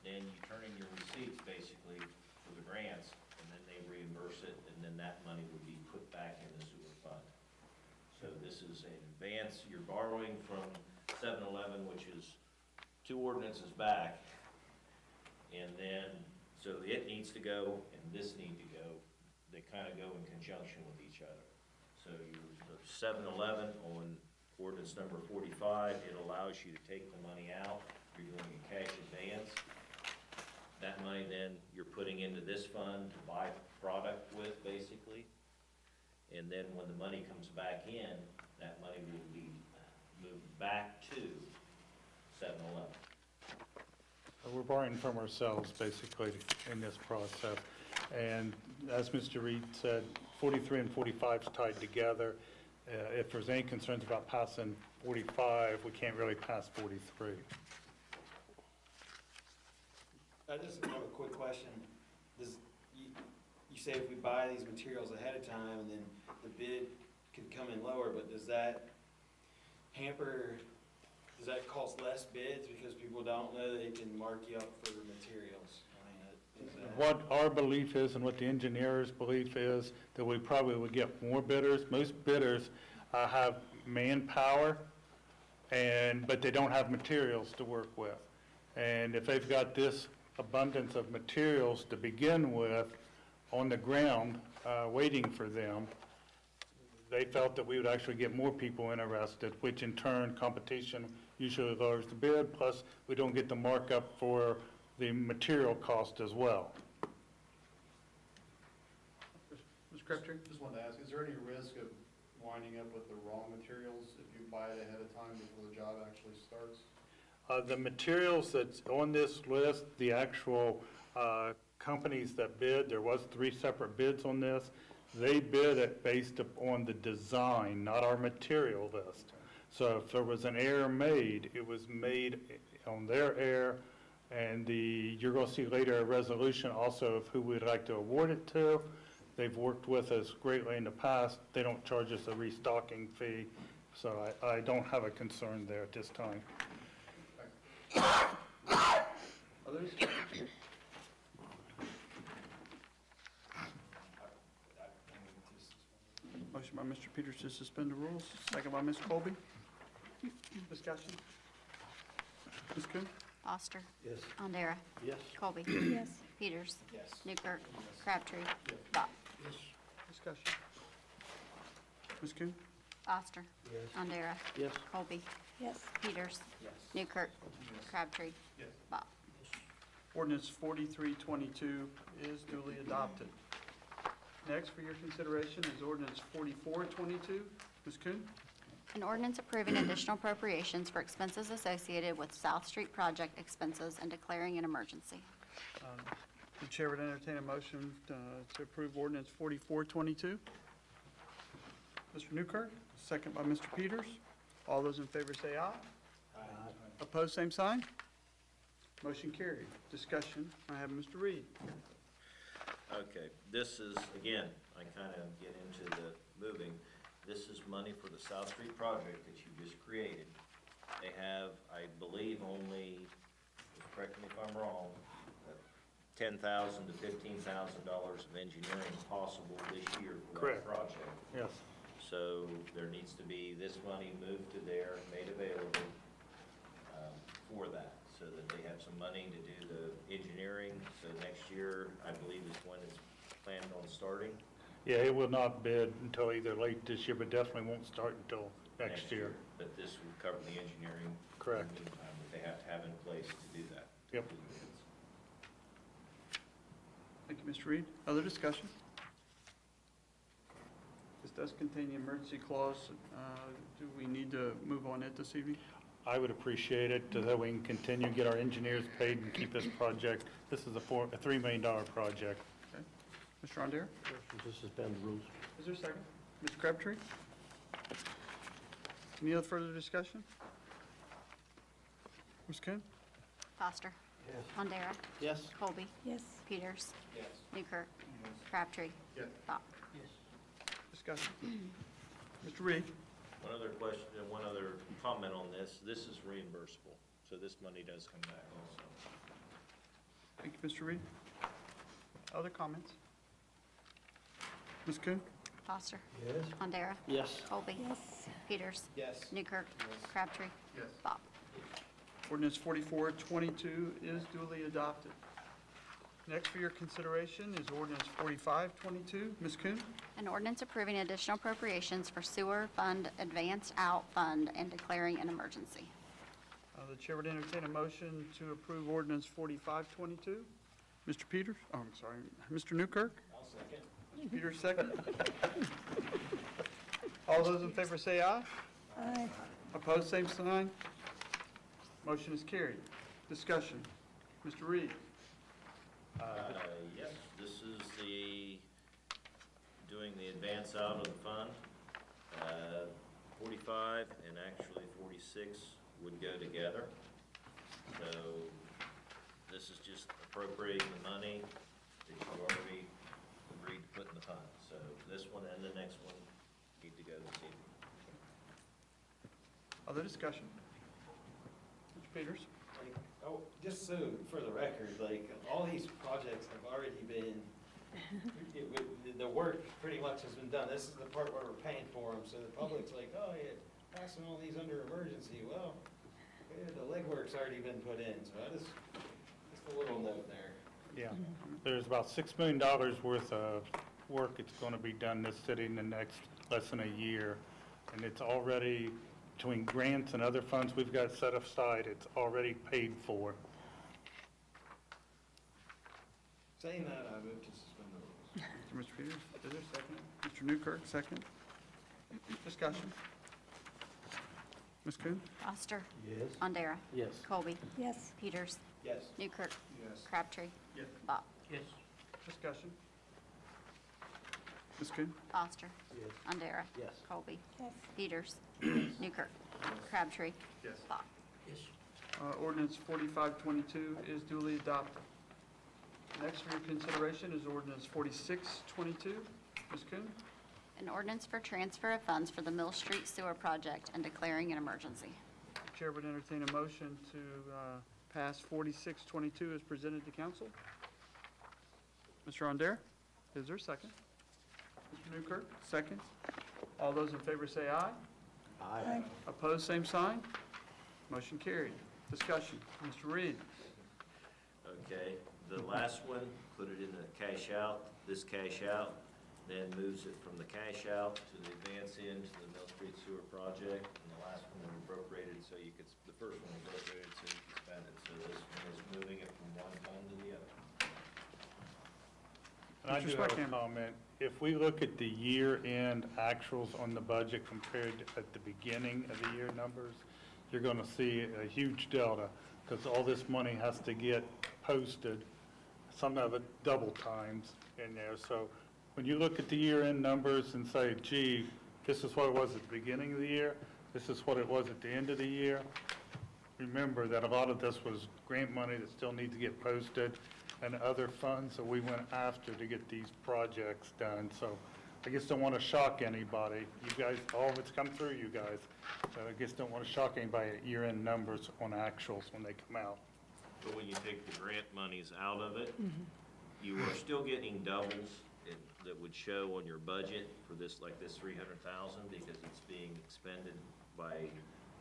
then you turn in your receipts basically for the grants, and then they reimburse it, and then that money would be put back in the sewer fund. So this is an advance, you're borrowing from 7-Eleven, which is 2 ordinances back, and then, so it needs to go and this need to go. They kind of go in conjunction with each other. So the 7-Eleven on ordinance number 45, it allows you to take the money out. You're doing a cash advance. That money then you're putting into this fund to buy product with, basically. And then when the money comes back in, that money will be moved back to 7-Eleven. We're borrowing from ourselves, basically, in this process. And as Mr. Reed said, 43 and 45 is tied together. If there's any concerns about passing 45, we can't really pass 43. I just have a quick question. You say if we buy these materials ahead of time and then the bid could come in lower, but does that cause less bids because people don't know they can mark you up for the materials? I mean, is that? What our belief is and what the engineer's belief is, that we probably would get more bidders. Most bidders have manpower, but they don't have materials to work with. And if they've got this abundance of materials to begin with on the ground, waiting for them, they felt that we would actually get more people interested, which in turn, competition usually lowers the bid, plus we don't get the markup for the material cost as well. Mr. Crabtree? Just wanted to ask, is there any risk of winding up with the wrong materials if you buy it ahead of time before the job actually starts? The materials that's on this list, the actual companies that bid, there was 3 separate bids on this. They bid it based upon the design, not our material list. So if there was an error made, it was made on their error, and you're going to see later a resolution also of who we'd like to award it to. They've worked with us greatly in the past. They don't charge us a restocking fee, so I don't have a concern there at this time. Others? Motion by Mr. Peters to suspend the rules, second by Ms. Colby. Discussion? Ms. Coon? Foster. Yes. Andera. Yes. Colby. Yes. Peters. Yes. Newkirk. Crabtree. Bach. Discussion? Ms. Coon? Foster. Yes. Andera. Yes. Colby. Yes. Peters. Yes. Newkirk. Crabtree. Yes. Bach. Ordinance 4322 is duly adopted. Next for your consideration is ordinance 4422. Ms. Coon? An ordinance approving additional appropriations for expenses associated with South Street project expenses and declaring an emergency. The chair would entertain a motion to approve ordinance 4422. Mr. Newkirk, second by Mr. Peters. All those in favor say aye. Aye. Opposed, same sign. Motion carried. Discussion, I have Mr. Reed. Okay, this is, again, I kind of get into the moving. This is money for the South Street project that you just created. They have, I believe, only, correct me if I'm wrong, $10,000 to $15,000 of engineering possible this year for Correct. that project. Yes. So there needs to be this money moved to there, made available for that, so that they have some money to do the engineering. So next year, I believe, is when it's planned on starting. Yeah, it will not bid until either late this year, but definitely won't start until next year. But this would cover the engineering. Correct. In the meantime, that they have to have in place to do that. Yep. Thank you, Mr. Reed. Other discussion? This does contain the emergency clause. Do we need to move on it this evening? I would appreciate it, so that we can continue, get our engineers paid and keep this project. This is a $3 million project. Okay. Mr. Andera? Motion to suspend the rules. Is there a second? Mr. Crabtree? Any other further discussion? Ms. Coon? Foster. Yes. Andera. Yes. Colby. Yes. Peters. Yes. Newkirk. Crabtree. Yes. Bach. Discussion. Mr. Reed? One other question, and one other comment on this. This is reimbursable, so this money does come back also. Thank you, Mr. Reed. Other comments? Ms. Coon? Foster. Yes. Andera. Yes. Colby. Yes. Peters. Yes. Newkirk. Yes. Crabtree. Yes. Bach. Ordinance 4422 is duly adopted. Next for your consideration is ordinance 4522. Ms. Coon? An ordinance approving additional appropriations for sewer fund advanced out fund and declaring an emergency. The chair would entertain a motion to approve ordinance 4522. Mr. Peters? Oh, I'm sorry. Mr. Newkirk? I'll second. Mr. Peters, second. All those in favor say aye. Aye. Opposed, same sign. Motion is carried. Discussion. Mr. Reed? Yes, this is doing the advance out of the fund. 45 and actually 46 would go together. So This is just appropriating the money that you already agreed to put in the fund. So this one and the next one need to go this evening. Other discussion? Mr. Peters? Like, oh, just so for the record, like, all these projects have already been, the work pretty much has been done. This is the part where we're paying for them, so the public's like, oh, yeah, passing all these under emergency. Well, yeah, the legwork's already been put in, so just a little note there. Yeah, there's about $6 million worth of work that's going to be done in this city in the next less than a year. And it's already, between grants and other funds we've got set aside, it's already paid for. Saying that, I move to suspend the rules. Mr. Peters, is there a second? Mr. Newkirk, second. Discussion. Ms. Kuhn? Foster. Yes. Wandera. Yes. Colby. Yes. Peters. Yes. Newkirk. Yes. Crabtree. Yes. Bach. Yes. Discussion. Ms. Kuhn? Foster. Yes. Wandera. Yes. Colby. Yes. Peters. Newkirk. Crabtree. Yes. Bach. Yes. Ordinance 4522 is duly adopted. Next for your consideration is ordinance 4622. Ms. Kuhn? An ordinance for transfer of funds for the Mill Street Sewer Project and declaring an emergency. The chair would entertain a motion to pass 4622 as presented to council. Mr. Rondere, is there a second? Mr. Newkirk, second. All those in favor say aye. Aye. Opposed, same sign. Motion carried. Discussion. Mr. Reed. Okay, the last one, put it in the cash out, this cash out, then moves it from the cash out to the advance in to the Mill Street Sewer Project. And the last one we appropriated so you could, the first one was appropriated so you could spend it. So this one is moving it from one fund to the other. And I Mr. do have a Sweatcamp. comment. If we look at the year-end actuals on the budget compared at the beginning of the year numbers, you're going to see a huge delta because all this money has to get posted, some of it double times in there. So when you look at the year-end numbers and say, gee, this is what it was at the beginning of the year, this is what it was at the end of the year, remember that a lot of this was grant money that still needs to get posted and other funds that we went after to get these projects done. So I guess don't want to shock anybody. You guys, all of it's come through you guys. So I guess don't want to shock anybody at year-end numbers on actuals when they come out. But when you take the grant monies out of it, you are still getting doubles that would show on your budget for this, like this 300,000, because it's being expended by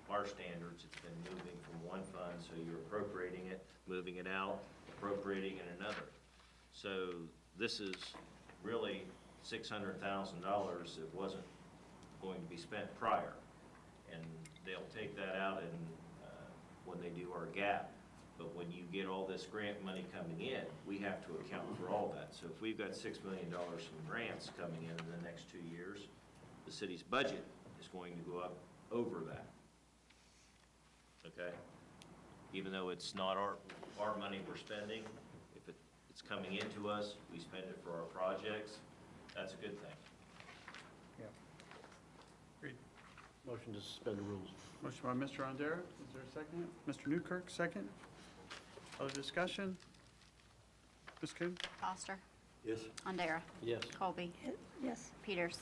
our standards. It's been moving from one fund, so you're appropriating it, moving it out, appropriating in another. So this is really $600,000 that wasn't going to be spent prior. And they'll take that out in, when they do our gap. But when you get all this grant money coming in, we have to account for all that. So if we've got $6 million from grants coming in the next 2 years, the city's budget is going to go up over that. Okay? Even though it's not our money we're spending, if it's coming into us, we spend it for our projects, that's a good thing. Motion to suspend the rules. Motion by Mr. Rondera. Is there a second? Mr. Newkirk, second. Other discussion? Ms. Kuhn? Foster. Yes. Wandera. Yes. Colby. Yes. Peters.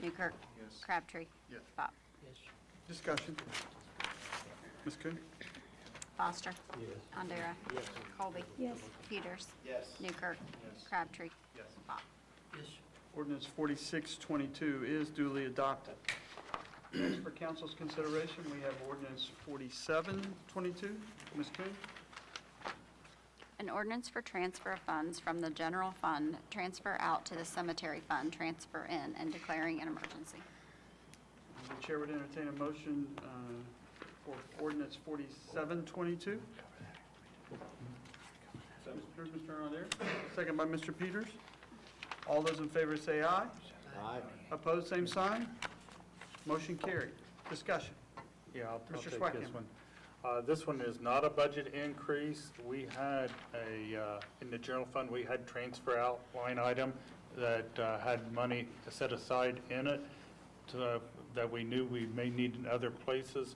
Newkirk. Yes. Crabtree. Yes. Bach. Yes. Discussion. Ms. Kuhn? Foster. Yes. Wandera. Yes. Colby. Yes. Peters. Yes. Newkirk. Yes. Crabtree. Yes. Bach. Yes. Ordinance 4622 is duly adopted. Next for council's consideration, we have ordinance 4722. Ms. Kuhn? An ordinance for transfer of funds from the general fund, transfer out to the cemetery fund, transfer in, and declaring an emergency. The chair would entertain a motion for ordinance 4722. Mr. Rondere, second by Mr. Peters. All those in favor say aye. Aye. Opposed, same sign. Motion carried. Discussion. Yeah, I'll Mr. take Sweatcamp. this one. This one is not a budget increase. We had in the general fund, we had transfer out line item that had money set aside in it that we knew we may need in other places.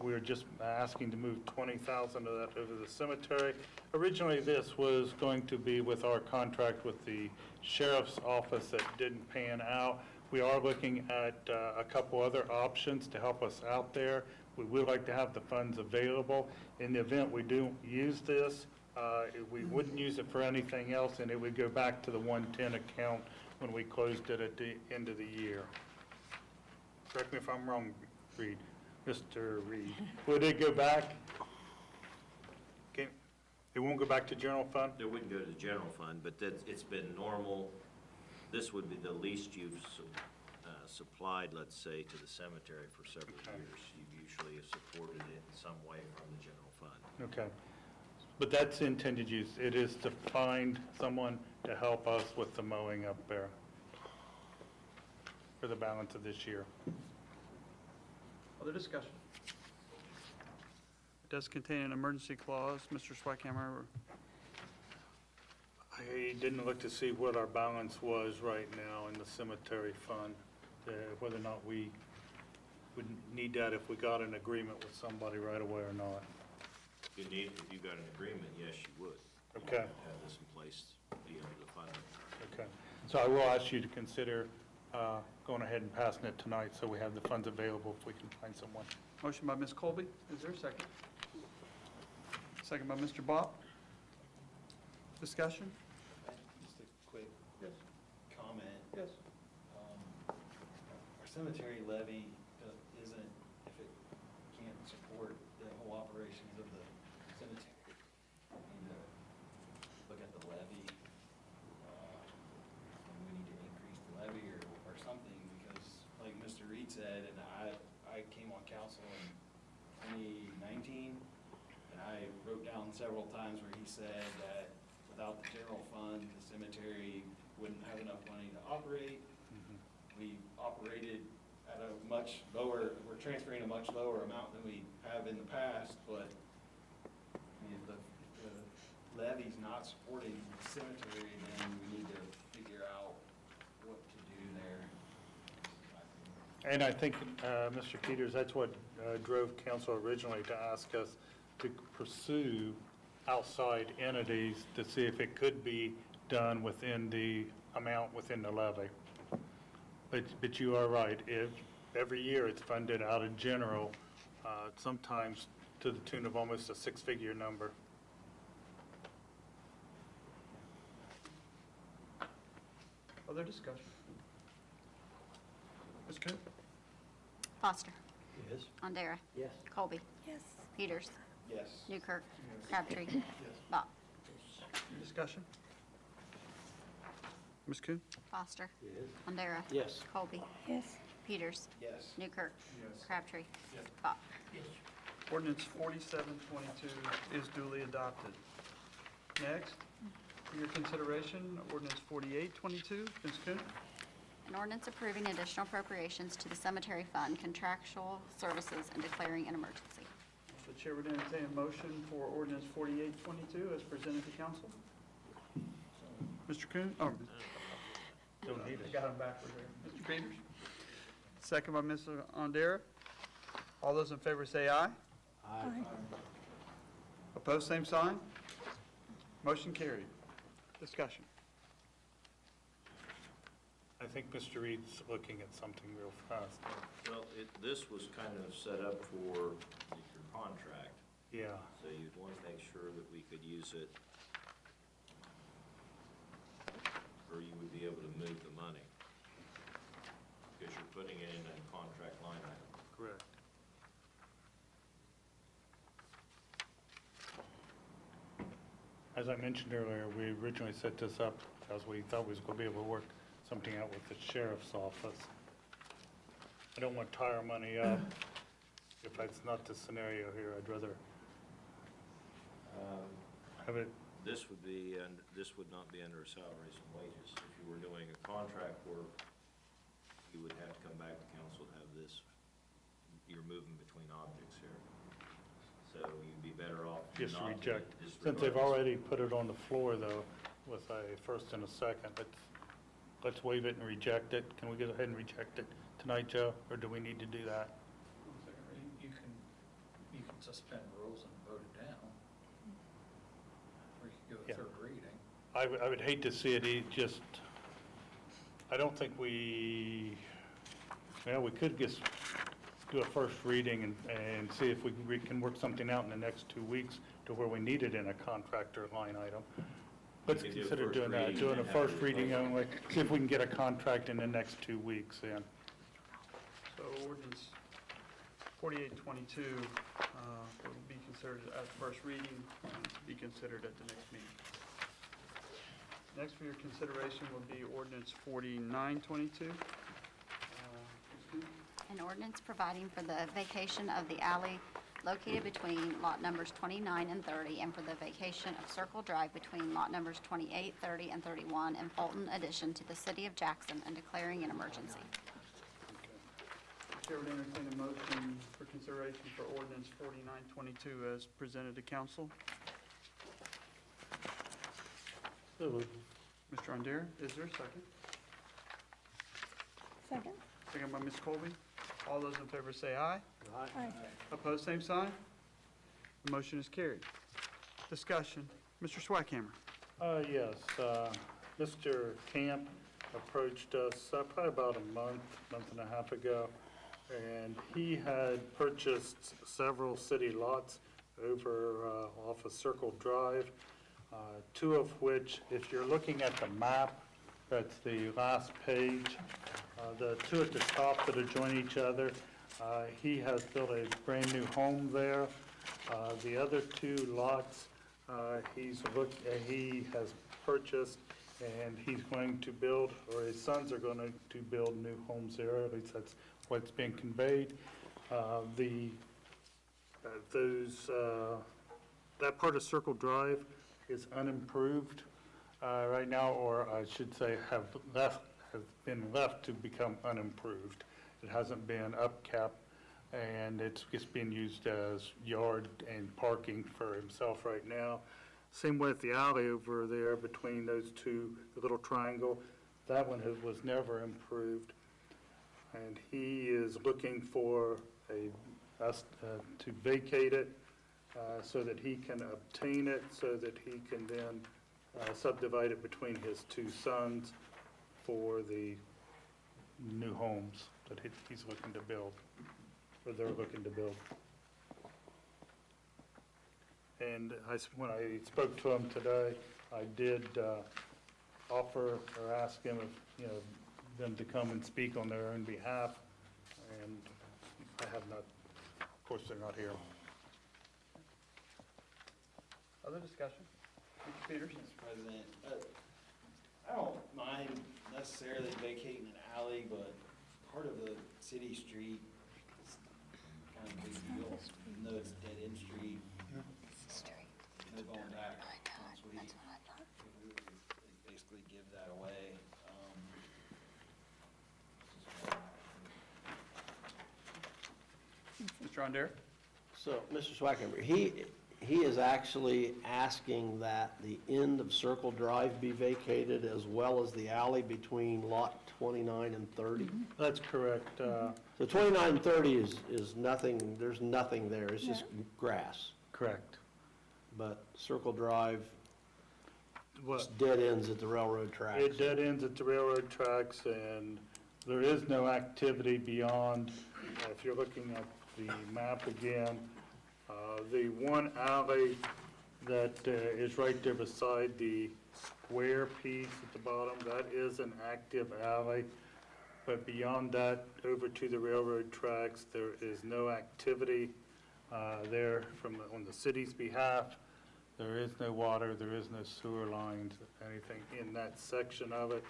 we're just asking to move 20,000 of that over to the cemetery. Originally, this was going to be with our contract with the sheriff's office that didn't pan out. We are looking at a couple other options to help us out there. We would like to have the funds available. In the event we do use this, we wouldn't use it for anything else, and it would go back to the 110 account when we closed it at the end of the year. Correct me if I'm wrong, Reed. Mr. Reed. Would it go back? Okay. It won't go back to general fund? It wouldn't go to the general fund, but it's been normal. This would be the least you've supplied, let's say, to the cemetery for several years. You usually have supported it in some way from the general fund. Okay. But that's intended use. It is to find someone to help us with the mowing up there for the balance of this year. Other discussion? It does contain an emergency clause. Mr. Swikammer, I didn't look to see what our balance was right now in the cemetery fund, whether or not we would need that if we got an agreement with somebody right away or not. If you got an agreement, yes, you would. Okay. Have this in place, be able to fund it. Okay. So I will ask you to consider going ahead and passing it tonight so we have the funds available if we can find someone. motion by Ms. Colby. Is there a second? Second by Mr. Bott. Discussion? Just a quick Yes. comment. Yes. Our cemetery levy isn't, if it can't support the whole operations of the cemetery, we need to look at the levy. And we need to increase the levy or something, because like Mr. Reed said, and I came on council in 2019, and I wrote down several times where he said that without the general fund, the cemetery wouldn't have enough money to operate. We operated at a much lower, we're transferring a much lower amount than we have in the past, but I mean, if the levy's not supporting the cemetery, then we need to figure out what to do there. And I think, Mr. Peters, that's what drove council originally to ask us to pursue outside entities to see if it could be done within the amount within the levy. But you are right. If every year it's funded out of general, sometimes to the tune of almost a six-figure number. Other discussion? Ms. Coon? Foster. Yes. Andera. Yes. Colby. Yes. Peters. Yes. Newkirk. Crabtree. Bott. Discussion? Ms. Coon? Foster. Yes. Andera. Yes. Colby. Yes. Peters. Yes. Newkirk. Yes. Crabtree. Yes. Bott. Ordinance 4722 is duly adopted. Next, for your consideration, ordinance 4822. Ms. Coon? An ordinance approving additional appropriations to the cemetery fund, contractual services, and declaring an emergency. The chair would entertain a motion for ordinance 4822 as presented to council. Mr. Coon? Oh, Don't need I it. got him backward there. Mr. Peters? Second by Mr. Andera. All those in favor say aye. Aye. Opposed, same sign. Motion carried. Discussion. I think Mr. Reed's looking at something real fast. Well, this was kind of set up for your contract, Yeah. so you'd want to make sure that we could use it, or you would be able to move the money, because you're putting it in a contract line item. Correct. As I mentioned earlier, we originally set this up because we thought we was going to be able to work something out with the sheriff's office. I don't want to tie our money up. If that's not the scenario here, I'd rather have it. This would be, and this would not be under salaries and wages. If you were doing a contract work, you would have to come back to council to have this, you're moving between objects here. So you'd be better off Just not to reject. disregard Since they've this. already put it on the floor, though, with a first and a second, let's waive it and reject it. Can we go ahead and reject it tonight, Joe, or do we need to do that? You can suspend rules and vote it down. We could go Yeah. a third reading. I would hate to see it just, I don't think we could just do a first reading and see if we can work something out in the next 2 weeks to where we need it in a contractor line item. Let's We can do a consider first doing that, reading doing a and have first it reading voted. only, see if we can get a contract in the next 2 weeks then. So ordinance 4822 will be considered as first reading and to be considered at the next meeting. Next for your consideration will be ordinance 4922. An ordinance providing for the vacation of the alley located between lot numbers 29 and 30, and for the vacation of Circle Drive between lot numbers 28, 30, and 31 in Fulton addition to the city of Jackson, and declaring an emergency. Chair would entertain a motion for consideration for ordinance 4922 as presented to council. Mr. Ardere, is there a second? Second? Second by Ms. Colby. All those in favor say aye. Aye. Opposed, same sign. The motion is carried. Discussion. Mr. Swackhammer. Yes, Mr. Camp approached us probably about a month and a half ago, and he had purchased several city lots over off of Circle Drive, two of which, if you're looking at the map, that's the last page, the two at the top that adjoin each other, he has built a brand-new home there. The other two lots, he has purchased, and he's going to build, or his sons are going to build new homes there, at least that's what's being conveyed. That part of Circle Drive is unimproved right now, or I should say has been left to become unimproved. It hasn't been upkept, and it's just being used as yard and parking for himself right now. Same with the alley over there between those two, the little triangle. That one was never improved, and he is looking for us to vacate it so that he can obtain it, so that he can then subdivide it between his two sons for the new homes that he's looking to build, or they're looking to build. And when I spoke to him today, I did offer or ask him if, them to come and speak on their own behalf, and I have not, of course, they're not here. Other discussion? Mr. Peters? Mr. President, I don't mind necessarily vacating an alley, but part of the city street is kind of a big deal. Even though it's a dead-end street, no going back. Once we basically give that away. Mr. Ardere? So, Mr. Swackenberg, he is actually asking that the end of Circle Drive be vacated as well as the alley between lot 29 and 30? That's correct. So 29 and 30 is nothing, there's nothing there, it's just grass. Correct. But Circle Drive, Well, it's dead ends at the railroad tracks. it dead ends at the railroad tracks, and there is no activity beyond, if you're looking at the map again, the one alley that is right there beside the square piece at the bottom, that is an active alley. But beyond that, over to the railroad tracks, there is no activity there on the city's behalf. There is no water, there is no sewer lines, anything in that section of it.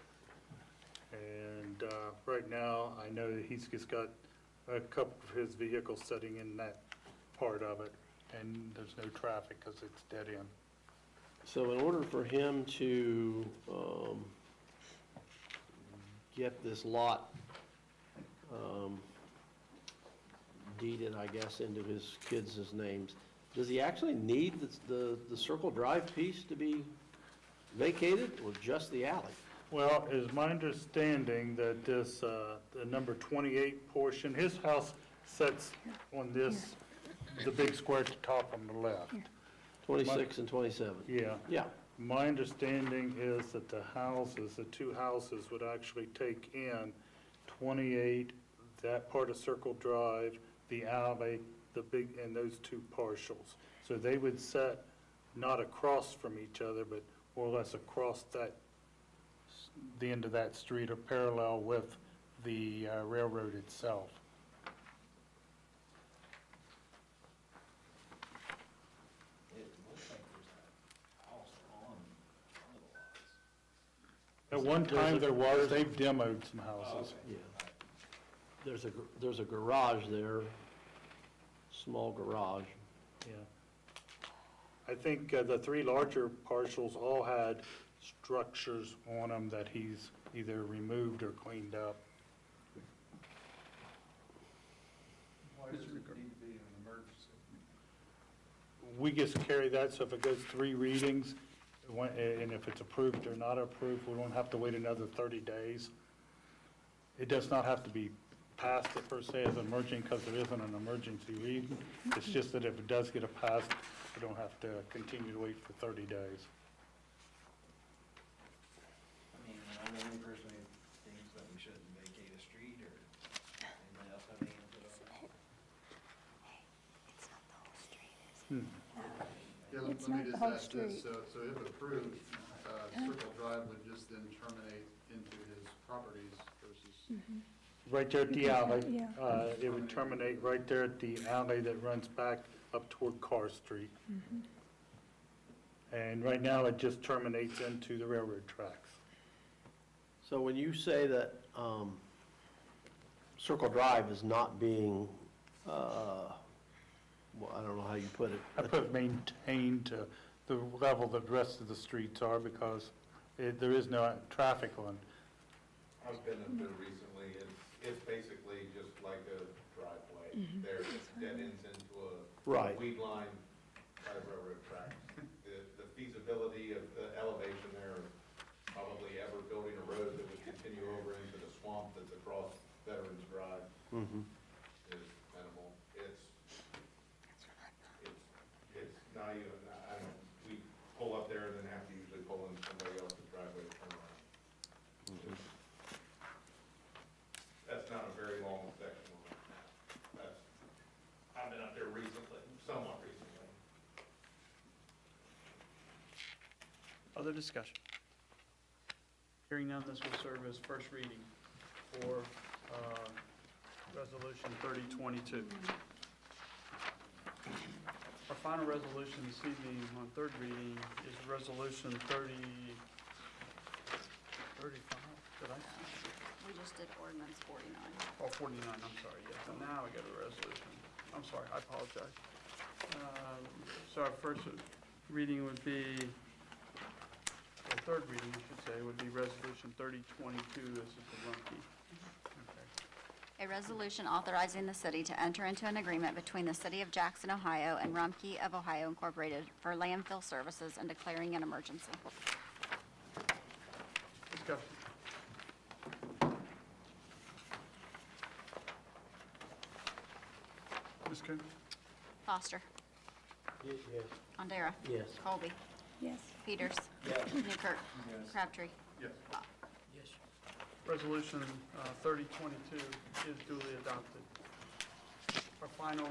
And right now, I know that he's just got a couple of his vehicles sitting in that part of it, and there's no traffic because it's dead end. So in order for him to get this lot deeded, I guess, into his kids' names, does he actually need the Circle Drive piece to be vacated, or just the alley? Well, it's my understanding that this, the number 28 portion, his house sits on this the big square at the top on the left. 26 and 27. Yeah. Yeah. My understanding is that the two houses would actually take in 28, that part of Circle Drive, the alley, and those two partials. So they would set not across from each other, but more or less across the end of that street or parallel with the railroad itself. It looks like there's a house on one of the lots. At one time there was, they've demoed some houses. Yeah. There's a garage there, small garage. Yeah. I think the three larger parcels all had structures on them that he's either removed or cleaned up. Why does it need to be an emergency? We just carry that, so if it goes 3 readings, and if it's approved or not approved, we won't have to wait another 30 days. It does not have to be passed per se as an emergency because there isn't an emergency reading. It's just that if it does get a pass, we don't have to continue to wait for 30 days. I mean, I know me personally thinks that we shouldn't vacate a street, or anybody else have any input on that? Yeah, It's let not me the just whole ask this, street. so if approved, Circle Drive would just then terminate into his properties versus, Right there at the alley. Yeah. It would terminate right there at the alley that runs back up toward Carr Street. And right now, it just terminates into the railroad tracks. So when you say that Circle Drive is not being, well, I don't know how you put it. I put maintained to the level that the rest of the streets are because there is no traffic on. I've been up there recently, it's basically just like a driveway. There's dead ends into a Right. weed line by the railroad track. The feasibility of the elevation there, probably ever building a road that would continue over into the swamp that's across Veterans Drive is minimal. It's not even, we pull up there and then have to usually pull in somebody else's driveway to turn around. That's not a very long section. I've been up there recently, somewhat recently. Other discussion? Hearing none, this will serve as first reading for Resolution 3022. Our final resolution this evening on third reading is Resolution 35. Did I? We just did ordinance 49. Oh, 49, I'm sorry, yes. And now we got a resolution. I'm sorry, I apologize. So our first reading would be, or third reading, I should say, would be Resolution 3022. This is the Rumpke. Okay. A resolution authorizing the city to enter into an agreement between the City of Jackson, Ohio and Rumpke of Ohio Incorporated for landfill services and declaring an emergency. Discussion. Ms. Coon? Foster. Yes. Andera. Yes. Colby. Yes. Peters. Yes. Newkirk. Yes. Crabtree. Yes. Pop. Resolution 3022 is duly adopted. Our final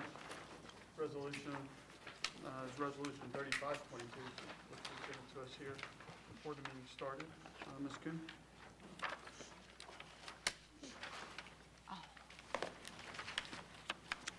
resolution is Resolution 3522, which was given to us here before the meeting started. Ms. Kuhn?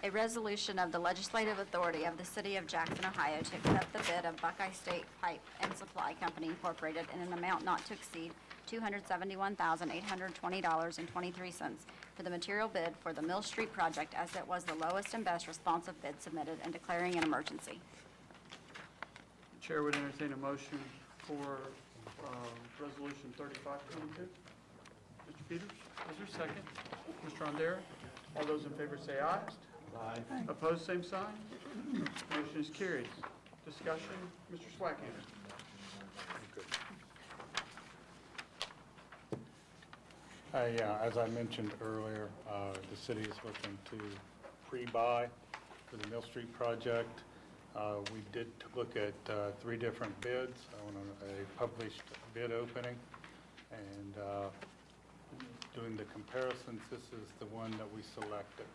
A resolution of the legislative authority of the City of Jackson, Ohio to accept the bid of Buckeye State Pipe and Supply Company Incorporated in an amount not to exceed $271,820.23 for the material bid for the Mill Street project as it was the lowest and best responsive bid submitted and declaring an emergency. The Chair would entertain a motion for Resolution 3522. Mr. Peters, is there a second? Mr. Andera? All those in favor say aye. Aye. Opposed, same sign. Motion is carried. Discussion, Mr. Swackhammer. Yeah, as I mentioned earlier, the city is looking to pre-buy for the Mill Street project. We did look at 3 different bids on a published bid opening, and doing the comparisons, this is the one that we selected.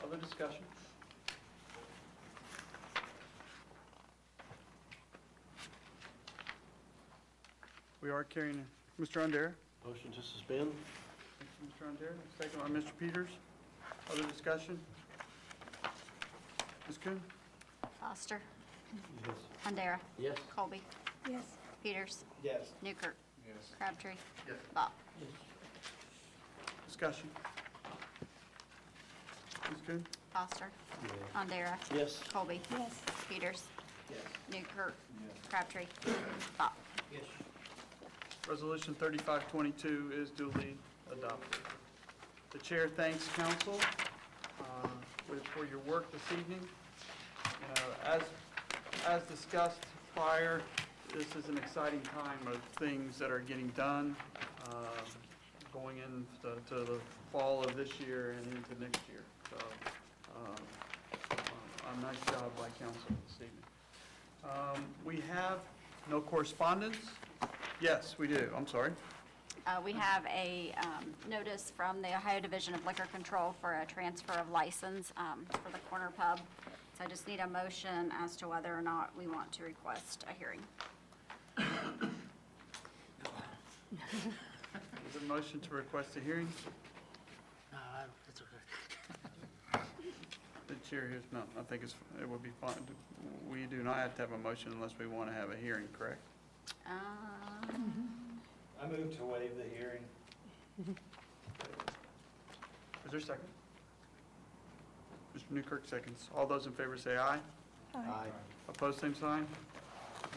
Other discussion? We are carrying, Mr. Undera. Motion to suspend? Thank you, Mr. Undera. Second by Mr. Peters. Other discussion? Ms. Kuhn? Foster, Yes. Bandera, Yes. Colby, Yes. Peters, Yes. Newkirk, Yes. Crabtree, Yes. Bach. Discussion? Ms. Kuhn? Foster, Bandera, Yes. Colby, Yes. Peters, Yes. Newkirk, Crabtree, Bach. Yes. Resolution 3522 is duly adopted. The chair thanks council for your work this evening. As discussed prior, this is an exciting time of things that are getting done, going into the fall of this year and into next year. So, a nice job by council this evening. We have no correspondence. Yes, we do. I'm sorry. We have a notice from the Ohio Division of Liquor Control for a transfer of license for the Corner Pub. So I just need a motion as to whether or not we want to request a hearing. Is there a motion to request a hearing? It's okay. The chair hears no. I think it would be fine. We do not have to have a motion unless we want to have a hearing, correct? I move to waive the hearing. Is there a second? Mr. Newkirk seconds. All those in favor say aye. Aye. Opposed, same sign.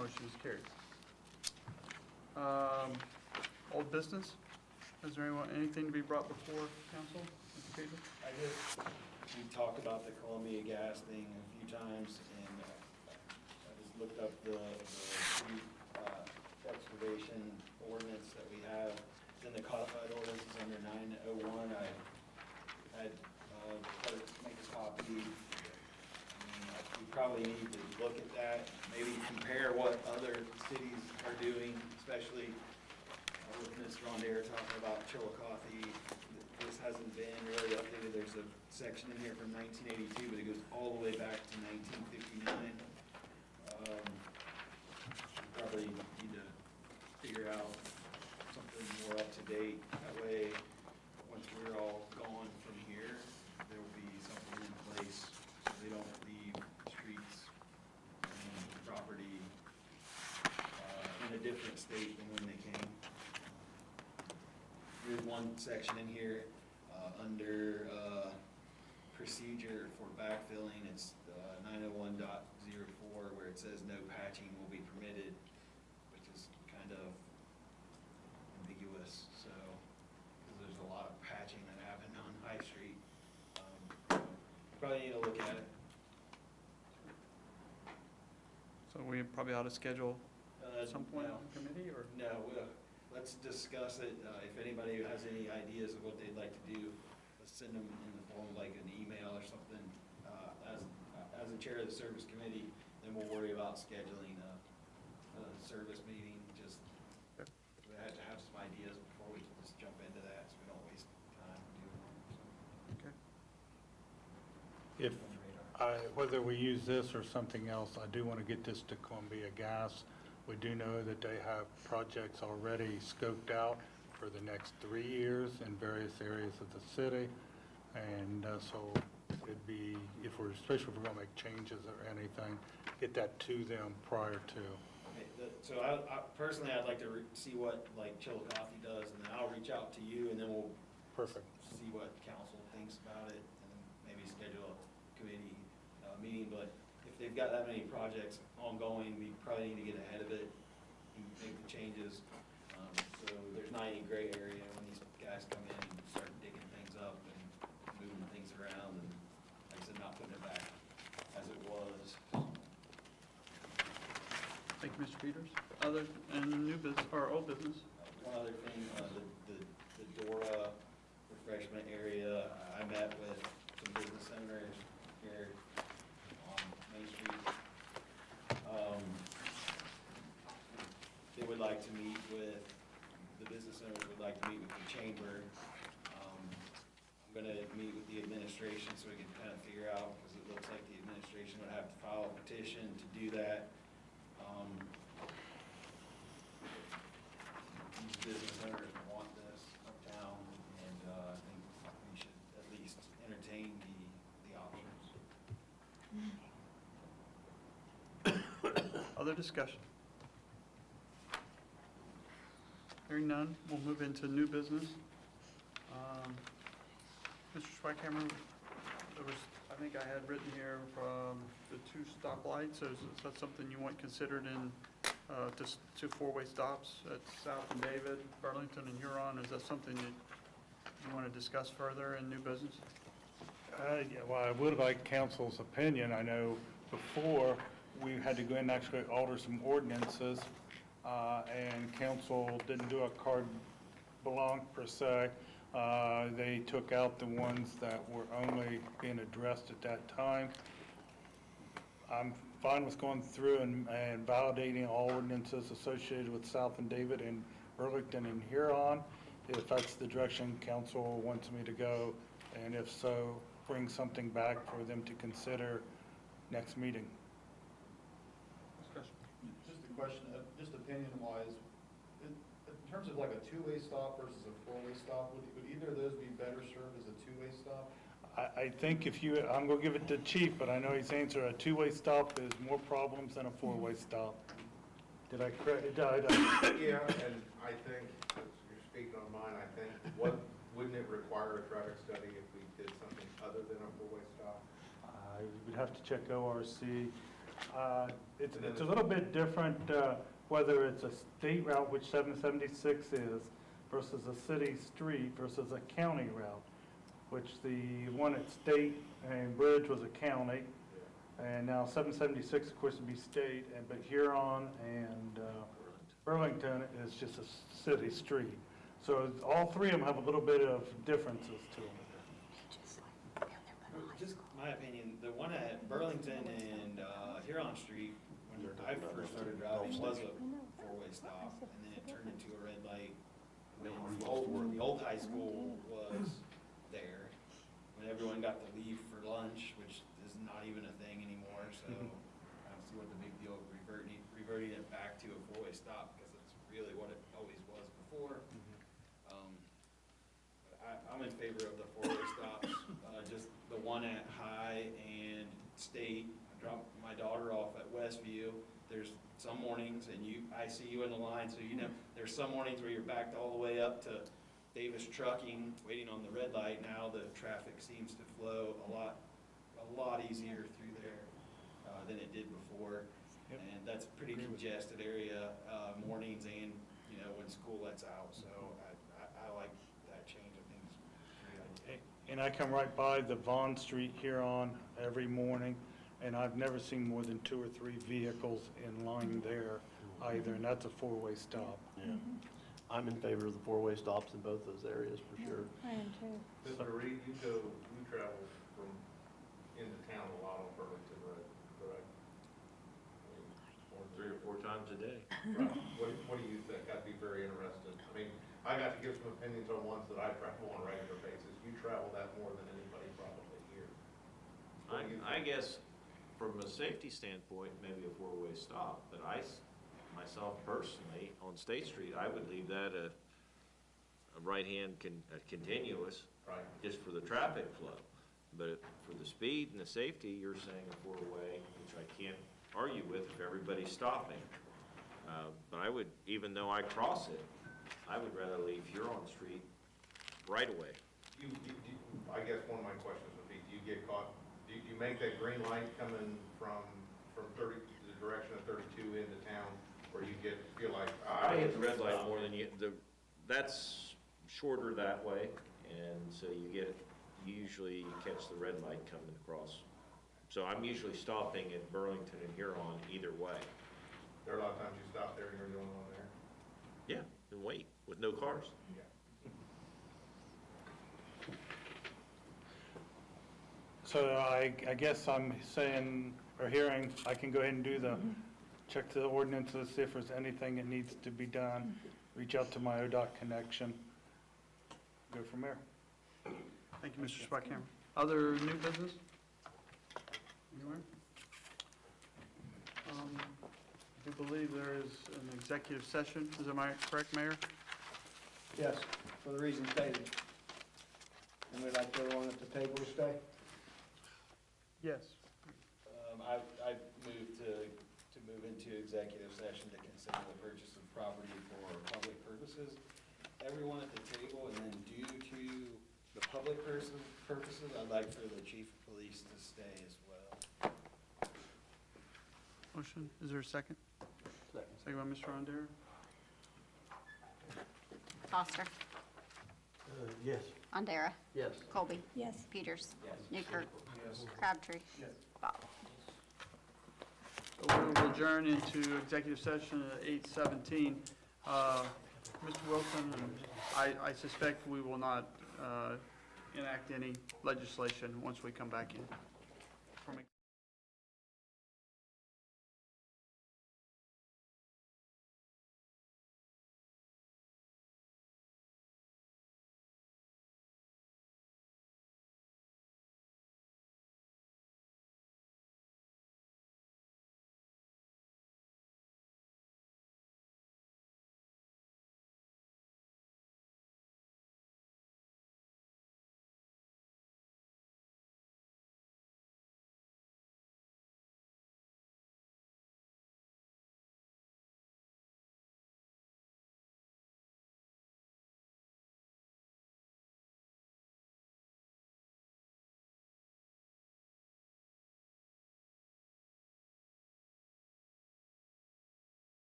Motion is carried. Old business? Is there anything to be brought before council? Mr. Peters? We talked about the Columbia gas thing a few times, and I just looked up the street excavation ordinance that we have. Then the codified ordinance is under 901. I had Clerk make a copy. We probably need to look at that, maybe compare what other cities are doing, especially with Ms. Rondera talking about Chillicothe. This hasn't been really updated. There's a section in here from 1982, but it goes all the way back to 1959. Probably need to figure out something more up to date. That way, once we're all gone from here, there will be something in place so they don't leave streets and property in a different state than when they came. There's one section in here under procedure for backfilling. It's 901.04 where it says no patching will be permitted, which is kind of ambiguous. So, because there's a lot of patching that happened on High Street. Probably need to look at it. So we probably ought to schedule At some point on the committee, or? No, let's discuss it. If anybody has any ideas of what they'd like to do, let's send them in the form of like an email or something. As the chair of the service committee, then we'll worry about scheduling a service meeting. Just, we had to have some ideas before we can just jump into that, so we don't waste time doing it. Okay. Whether we use this or something else, I do want to get this to Columbia Gas. We do know that they have projects already scoped out for the next 3 years in various areas of the city. And so it'd be, especially if we're going to make changes or anything, get that to them prior to. Okay, so I personally, I'd like to see what like Chillicothe does, and then I'll reach out to you, and then we'll Perfect. see what council thinks about it, and maybe schedule a committee meeting. But if they've got that many projects ongoing, we probably need to get ahead of it and make the changes. So there's not any gray area when these guys come in and start digging things up and moving things around, and like I said, not putting it back as it was. Thank you, Mr. Peters. Other and new business or old business? One other thing, the DORA refreshment area, I met with some Business Center here on Main Street. They would like to meet with, the business owners would like to meet with the chamber. I'm gonna meet with the administration so we can kind of figure out, because it looks like the administration would have to file a petition to do that. These business owners want this uptown, and I think we should at least entertain the options. Other discussion? Hearing none, we'll move into new business. Mr. Schweikhammer, there was, I think I had written here from the 2 stoplights. Is that something you want considered in just 2 4-way stops at South and David, Burlington and Huron? Is that something that you want to discuss further in new business? Yeah, well, I would like council's opinion. I know before, we had to go in and actually alter some ordinances, and council didn't do a carte blanche per se. They took out the ones that were only being addressed at that time. I'm fine with going through and validating all ordinances associated with South and David and Burlington and Huron, if that's the direction council wants me to go, and if so, bring something back for them to consider next meeting. Discussion. Just a question, just opinion-wise, in terms of like a 2-way stop versus a 4-way stop, would either of those be better served as a 2-way stop? I think if you, I'm gonna give it to Chief, but I know he's answered, a 2-way stop is more problems than a 4-way stop. Did I correct? Yeah, and I think, you're speaking on mine, I think, wouldn't it require a traffic study if we did something other than a 4-way stop? I would have to check ORC. It's a little bit different, whether it's a state route, which 776 is, versus a city street versus a county route, which the one at State and Bridge was a county, and now 776, of course, would be state, but Huron and Burlington is just a city street. So all 3 of them have a little bit of differences to them. Just my opinion, the one at Burlington and Huron Street, when I first started driving, was a 4-way stop, and then it turned into a red light. When the old high school was there, when everyone got to leave for lunch, which is not even a thing anymore, so I don't see what the big deal of reverting it back to a 4-way stop, because that's really what it always was before. I'm in favor of the 4-way stops. Just the one at High and State, I dropped my daughter off at Westview. There's some mornings, and I see you in the line, so you know, there's some mornings where you're backed all the way up to Davis Trucking, waiting on the red light. Now the traffic seems to flow a lot easier through there than it did before. Yep. And that's a pretty congested area, mornings and, when school lets out. So I like that change. I think it's a great idea. And I come right by the Vaughn Street Huron every morning, and I've never seen more than 2 or 3 vehicles in line there either, and that's a 4-way stop. Yeah. I'm in favor of the 4-way stops in both those areas, for sure. I am too. Mr. Reed, you travel from into town a lot on Burlington Road, correct? Or 3 or 4 times a day. Right. What do you think? I'd be very interested. I mean, I got to give some opinions on ones that I travel on a regular basis. You travel that more than anybody probably here. What do you I think? guess from a safety standpoint, maybe a 4-way stop, but myself personally, on State Street, I would leave that a right-hand continuous, Right. just for the traffic flow. But for the speed and the safety, you're saying a 4-way, which I can't argue with if everybody's stopping. But I would, even though I cross it, I would rather leave Huron Street right away. I guess one of my questions would be, do you get caught, do you make that green light coming from 30, the direction of 32 into town, or you feel like, I hit the red light more than that's shorter that way, and so you usually catch the red light coming across. So I'm usually stopping at Burlington and Huron either way. There are a lot of times you stop there and you're the only one there. Yeah, and wait, with no cars. Yeah. So I guess I'm saying, or hearing, I can go ahead and do the, check the ordinances, see if there's anything that needs to be done, reach out to my ODOT connection, go from there. Thank you, Mr. Spiker. Other new business? Anywhere? I do believe there is an executive session. Is that correct, Mayor? Yes, for the reasons stated. And we'd like everyone at the table to stay? Yes. I moved to move into executive session to consider the purchase of property for public purposes. Everyone at the table, and then due to the public purposes, I'd like for the chief of police to stay as well. Motion, is there a second? Second by Mr. Rondero. Foster, Yes. Rondera, Yes. Colby, Yes. Peters, Yes. Newkirk, Yes. Crabtree, Bob. So we will adjourn into executive session at 8:17. Mr. Wilson, I suspect we will not enact any legislation once we come back in. From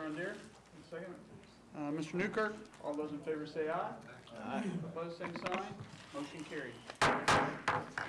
Arundel. Second. Mr. Newkirk, all those in favor say aye. Aye. Opposed, same sign. Motion carried.